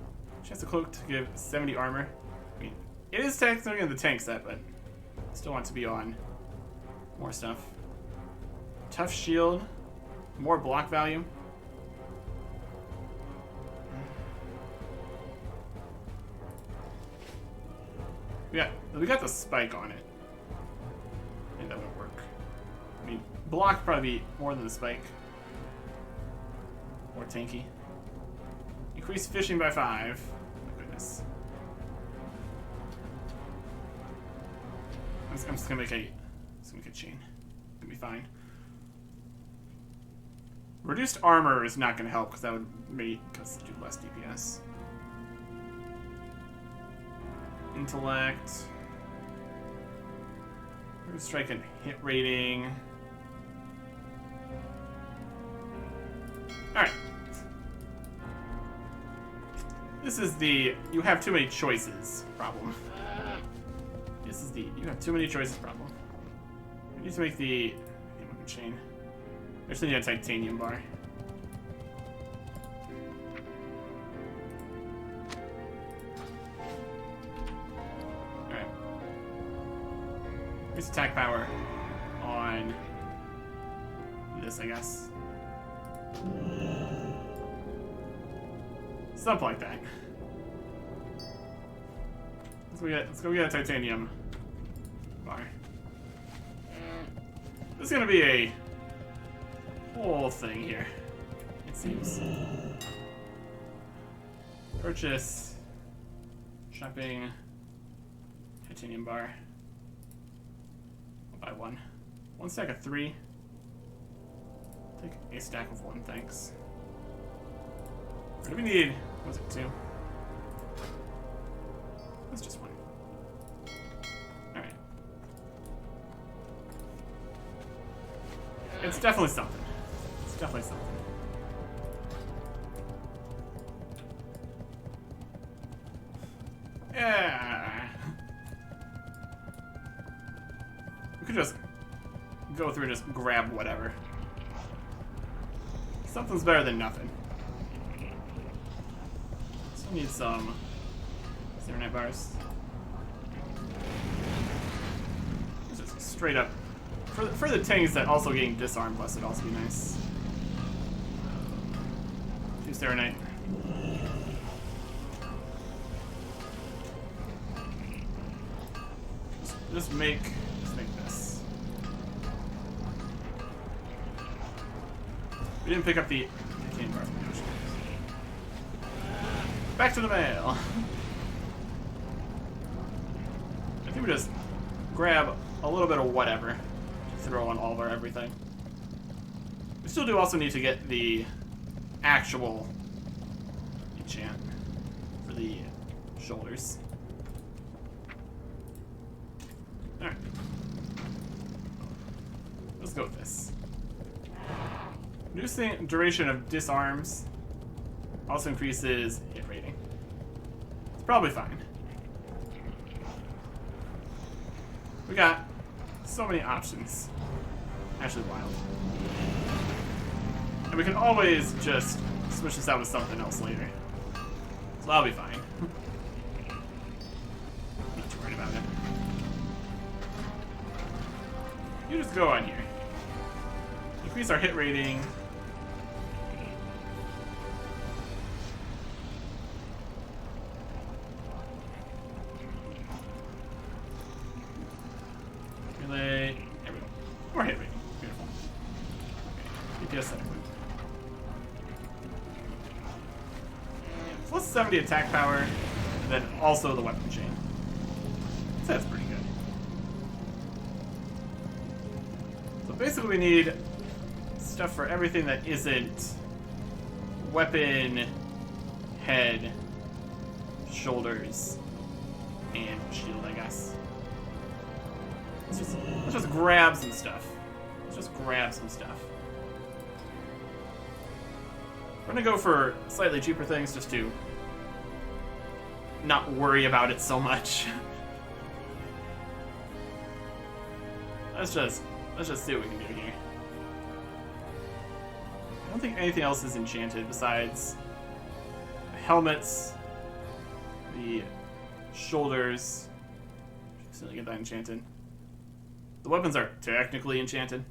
Chance of cloak to give 70 armor. I mean, it is technically in the tank set, but I still want to be on More stuff. Tough shield. More block value. We got the spike on it. I think that would work. I mean, block probably be more than the spike. More tanky. Increase fishing by 5. My goodness. I'm just gonna make a chain. Gonna be fine. Reduced armor is not gonna help because that would make us do less DPS. Intellect. Strike and hit rating. Alright. This is the you have too many choices problem. This is the you have too many choices problem. We need to make the weapon chain. I just need a titanium bar. Alright. Increase attack power on this, I guess. Something like that. Let's go get a titanium bar. This is gonna be a whole thing here, it seems. Purchase, shopping, titanium bar. I'll buy one. One stack of 3. Take a stack of 1, thanks. What do we need? Was it 2? It's just 1. Alright. It's definitely something. It's definitely something. Yeah. We could just go through and just grab whatever. Something's better than nothing. Still need some Serenite bars. Just straight up. For the tanks that also getting disarmed plus would also be nice. 2 Serenite. Just make this. We didn't pick up the cane bar from the ocean. Back to the mail. I think we just grab a little bit of whatever to throw on all of our everything. We still do also need to get the actual enchant for the shoulders. Alright. Let's go with this. Reducing duration of disarms also increases hit rating. It's probably fine. We got so many options. Actually wild. And we can always just switch this out with something else later. So that'll be fine. Not too worried about it. You just go on here. Increase our hit rating. Relay. There we go. More hit rating. Beautiful. Okay. DPS setting. Plus 70 attack power, and then also the weapon chain. So that's pretty good. So basically we need stuff for everything that isn't weapon, head, shoulders, and shield, I guess. Let's just grab some stuff. We're gonna go for slightly cheaper things just to not worry about it so much. Let's just see what we can do here. I don't think anything else is enchanted besides the helmets, the shoulders. Still get that enchanted. the weapons are technically enchanted.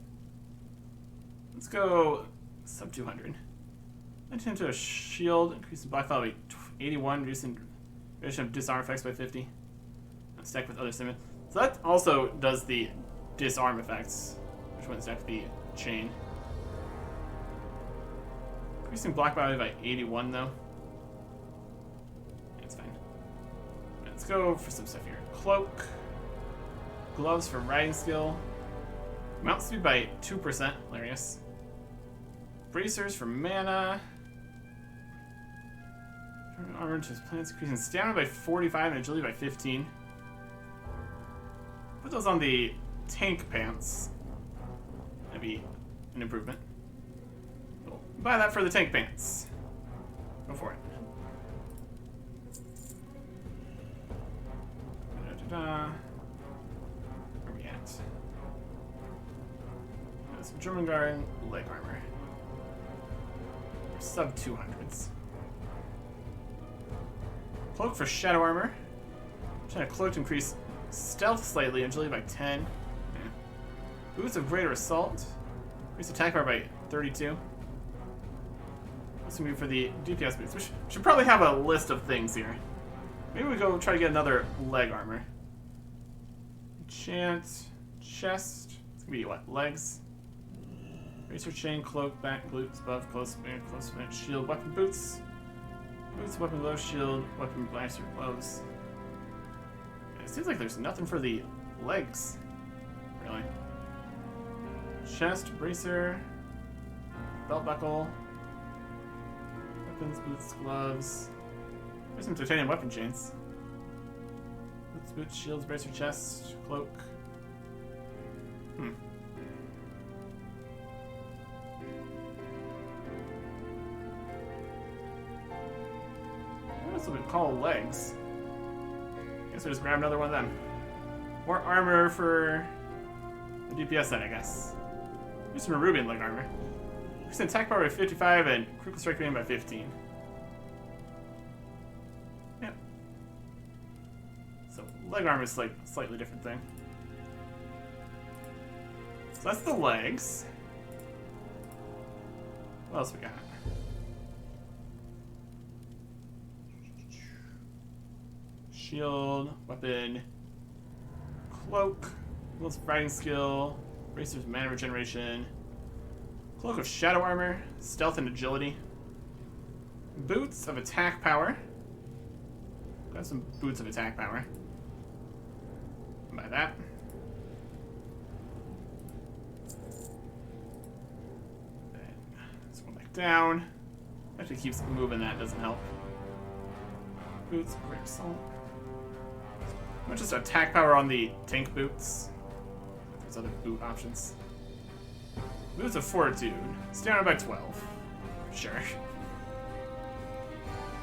Let's go sub 200. Enter into a shield, increasing block file by 81, reducing duration of disarm effects by 50. Stack with other summon. So that also does the disarm effects, which went stack with the chain. Increasing block value by 81 though. It's fine. Let's go for some stuff here. Cloak. Gloves for riding skill. Mount speed by 2%. Hilarious. Bracers for mana. Armor to plants, increasing stamina by 45 and agility by 15. Put those on the tank pants. That'd be an improvement. We'll buy that for the tank pants. Go for it. Da-da-da. Where are we at? Some German guard leg armor. Sub 200s. Cloak for shadow armor. I'm trying to cloak to increase stealth slightly, agility by 10. Boots of greater assault. Increase attack power by 32. What's gonna be for the DPS boots? We should probably have a list of things here. Maybe we go try to get another leg armor. Enchant, chest. It's gonna be what? Legs. Racer chain, cloak, back, glutes, buff, close fit, shield, weapon boots. Boots, weapon gloves, shield, weapon blaster, gloves. It seems like there's nothing for the legs, really. Chest, bracer, belt buckle, weapons, boots, gloves. There's some titanium weapon chains. Boots, boots, shields, bracer, chest, cloak. What else would we call legs? Guess we'll just grab another one of them. More armor for the DPS set, I guess. Use some Rubian leg armor. Increase attack power by 55 and critical strike rating by 15. Yeah. So leg armor is like a slightly different thing. So that's the legs. What else we got? Shield, weapon, cloak, Will's riding skill, racer's mana regeneration, cloak of shadow armor, stealth and agility, boots of attack power. Got some boots of attack power. Buy that. Then let's go back down. Actually keeps moving, that doesn't help. Boots, great assault. Not just attack power on the tank boots. There's other boot options. Boots of fortitude. Stamina by 12. Sure.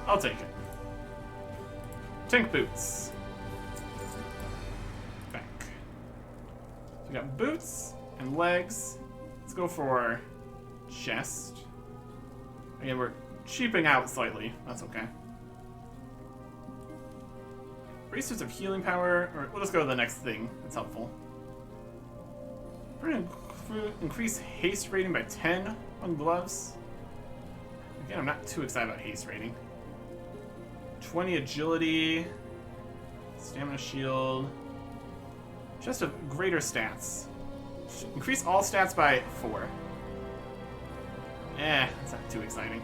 I'll take it. Tank boots. Back. So we got boots and legs. Let's go for chest. Again, we're cheaping out slightly. That's okay. Bracers of healing power, or we'll just go to the next thing that's helpful. We're gonna increase haste rating by 10 on gloves. Again, I'm not too excited about haste rating. 20 agility, stamina shield, just of greater stats. Increase all stats by 4. That's not too exciting.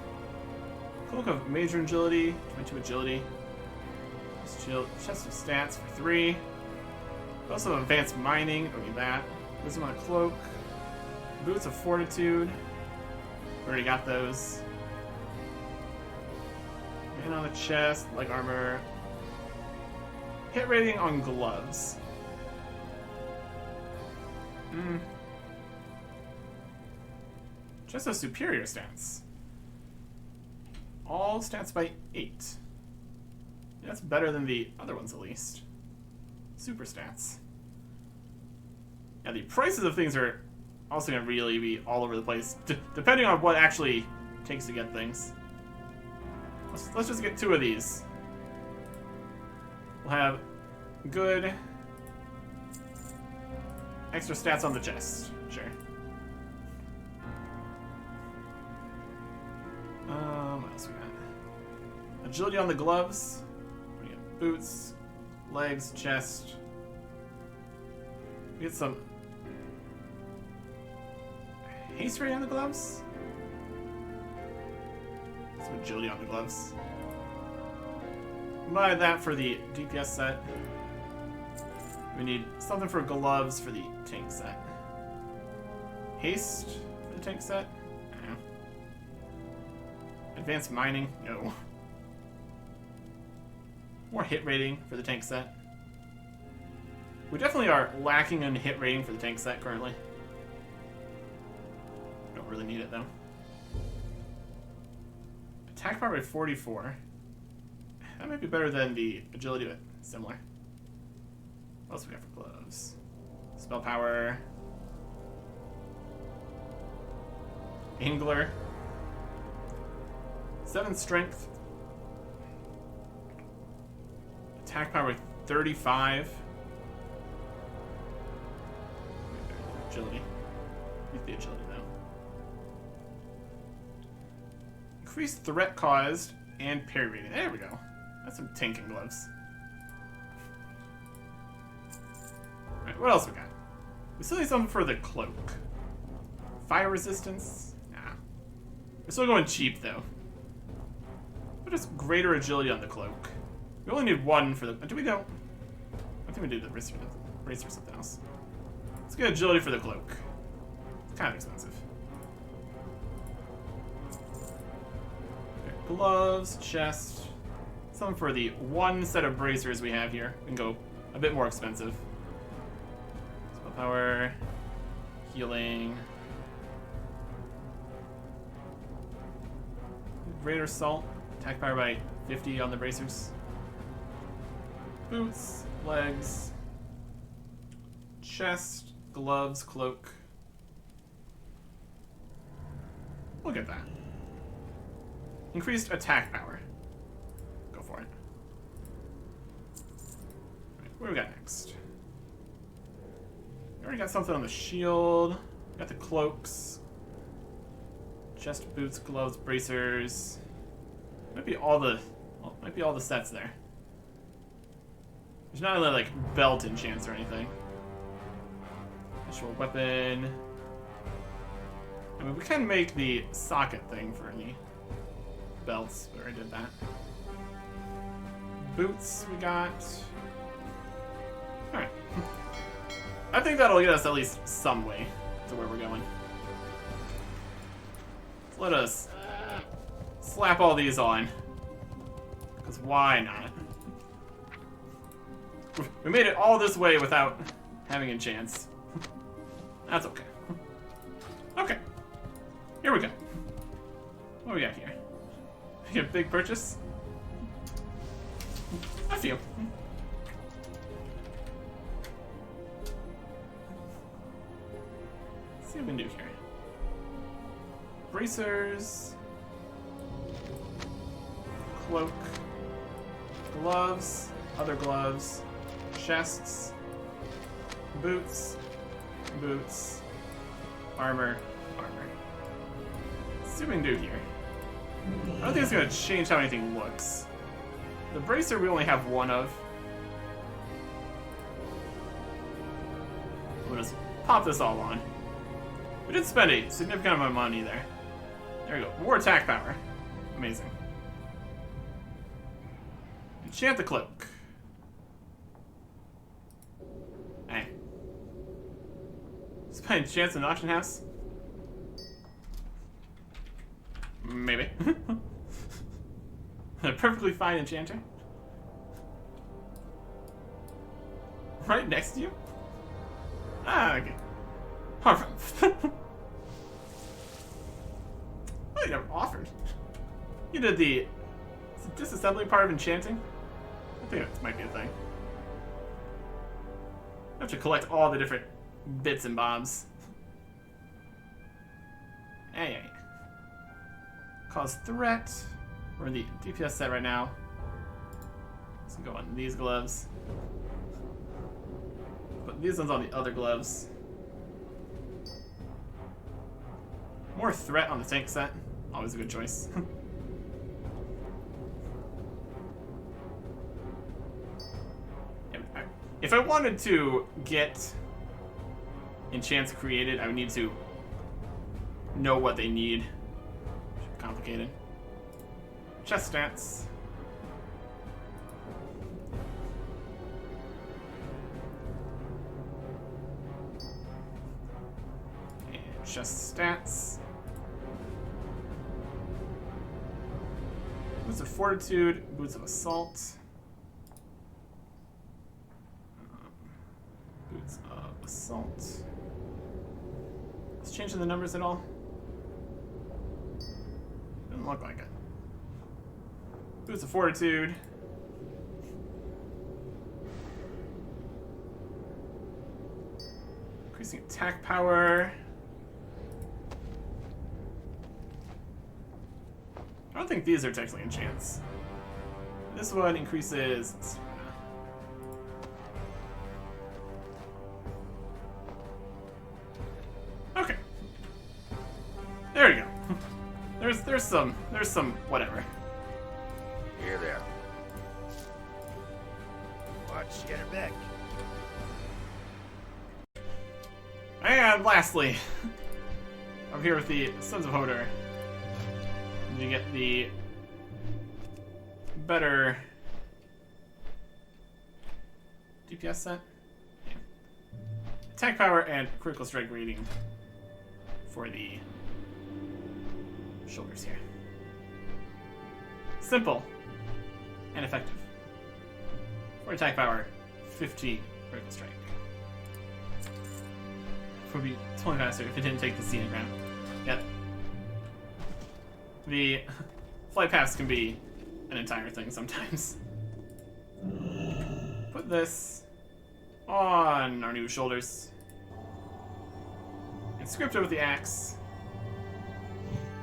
Cloak of major agility, 22 agility. Shield, chest of stats for 3. We also have advanced mining, don't need that. Wisdom on a cloak. Boots of fortitude. We already got those. And on the chest, leg armor. Hit rating on gloves. Just a superior stats. All stats by 8. That's better than the other ones, at least. Super stats. Yeah, the prices of things are also going to really be all over the place, depending on what actually takes to get things. Let's just get 2 of these. We'll have good extra stats on the chest. Sure. What else we got? Agility on the gloves. We get boots, legs, chest. We get some haste rate on the gloves. Some agility on the gloves. Buy that for the DPS set. We need something for gloves for the tank set. Haste for the tank set? No. Advanced mining? No. More hit rating for the tank set. We definitely are lacking in hit rating for the tank set currently. Don't really need it though. Attack power by 44. That might be better than the agility, but similar. What else we got for gloves? Spell power. Angler. 7 strength. Attack power 35. Agility. Use the agility though. Increased threat caused and parry rating. There we go. That's some tanking gloves. Alright, what else we got? We still need something for the cloak. Fire resistance? Nah. We're still going cheap though. What is greater agility on the cloak? We only need 1 for the. Do we go? I think we do the racer or something else. Let's get agility for the cloak. It's kind of expensive. Okay, gloves, chest. Something for the 1 set of bracers we have here. We can go a bit more expensive. Spell power, healing. Greater assault. Attack power by 50 on the bracers. Boots, legs, chest, gloves, cloak. We'll get that. Increased attack power. Go for it. Right, what do we got next? We already got something on the shield. We got the cloaks. Chest, boots, gloves, bracers. Might be all the sets there. There's not really like belt enchants or anything. Actual weapon. I mean, we can make the socket thing for any belts. We already did that. Boots we got. Alright. I think that'll get us at least some way to where we're going. Let us slap all these on. Because why not? We made it all this way without having enchants. That's okay. Okay. Here we go. What do we got here? We get a big purchase? A few. Let's see what we can do here. Bracers. Cloak. Gloves. Other gloves. Chests. Boots. Boots. Armor. Armor. Let's see what we can do here. I don't think it's going to change how anything looks. The bracer we only have 1 of. We'll just pop this all on. We did spend a significant amount of money there. There we go. More attack power. Amazing. Enchant the cloak. Hey. Spend enchants in the auction house? Maybe. A perfectly fine enchanter. Right next to you? Ah, okay. Alright. Oh, you never offered. You did the disassembly part of enchanting? I think that might be a thing. I have to collect all the different bits and bobs. Hey. Cause threat. We're in the DPS set right now. Let's go on these gloves. Put these ones on the other gloves. More threat on the tank set. Always a good choice. If I wanted to get enchants created, I would need to know what they need. Complicated. Chest stats. And chest stats. Boots of Fortitude, Boots of Assault. Boots of Assault. Is changing the numbers at all? Doesn't look like it. Boots of Fortitude. Increasing attack power. I don't think these are technically enchants. This one increases. Okay. There you go. There's some whatever. Here there. Watch, get her back. And lastly, I'm here with the Sons of Hodor. You get the better DPS set. Yeah. Attack power and critical strike rating for the shoulders here. Simple and effective. For attack power, 15 critical strike. Would be totally faster if it didn't take the scenic route. Yep. The flight paths can be an entire thing sometimes. Put this on our new shoulders. And script over the axe.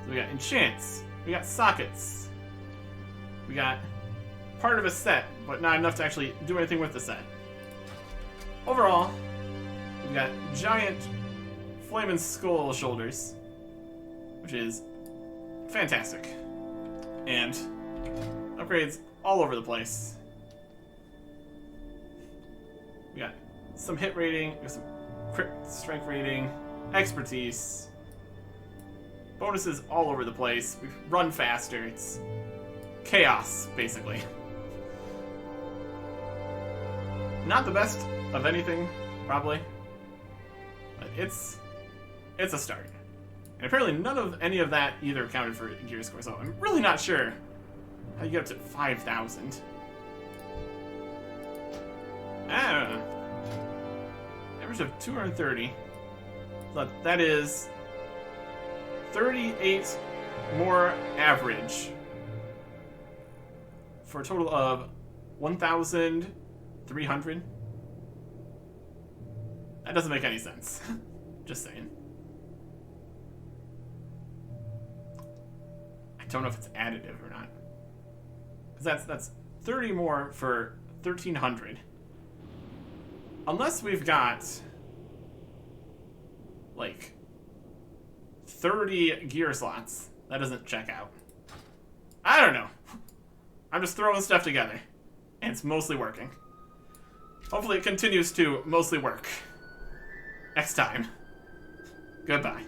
So we got enchants. We got sockets. We got part of a set, but not enough to actually do anything with the set. Overall, we've got giant flaming skull shoulders, which is fantastic. And upgrades all over the place. We got some hit rating, we got some crit strike rating, expertise, bonuses all over the place. We run faster. It's chaos, basically. Not the best of anything, probably, but it's a start. And apparently none of any of that either accounted for gear score, so I'm really not sure how you get up to 5,000. I don't know. Average of 230. But that is 38 more average for a total of 1,300. That doesn't make any sense. Just saying. I don't know if it's additive or not. Because that's 30 more for 1,300. Unless we've got like 30 gear slots. That doesn't check out. I don't know. I'm just throwing stuff together. And it's mostly working. Hopefully it continues to mostly work. Next time. Goodbye.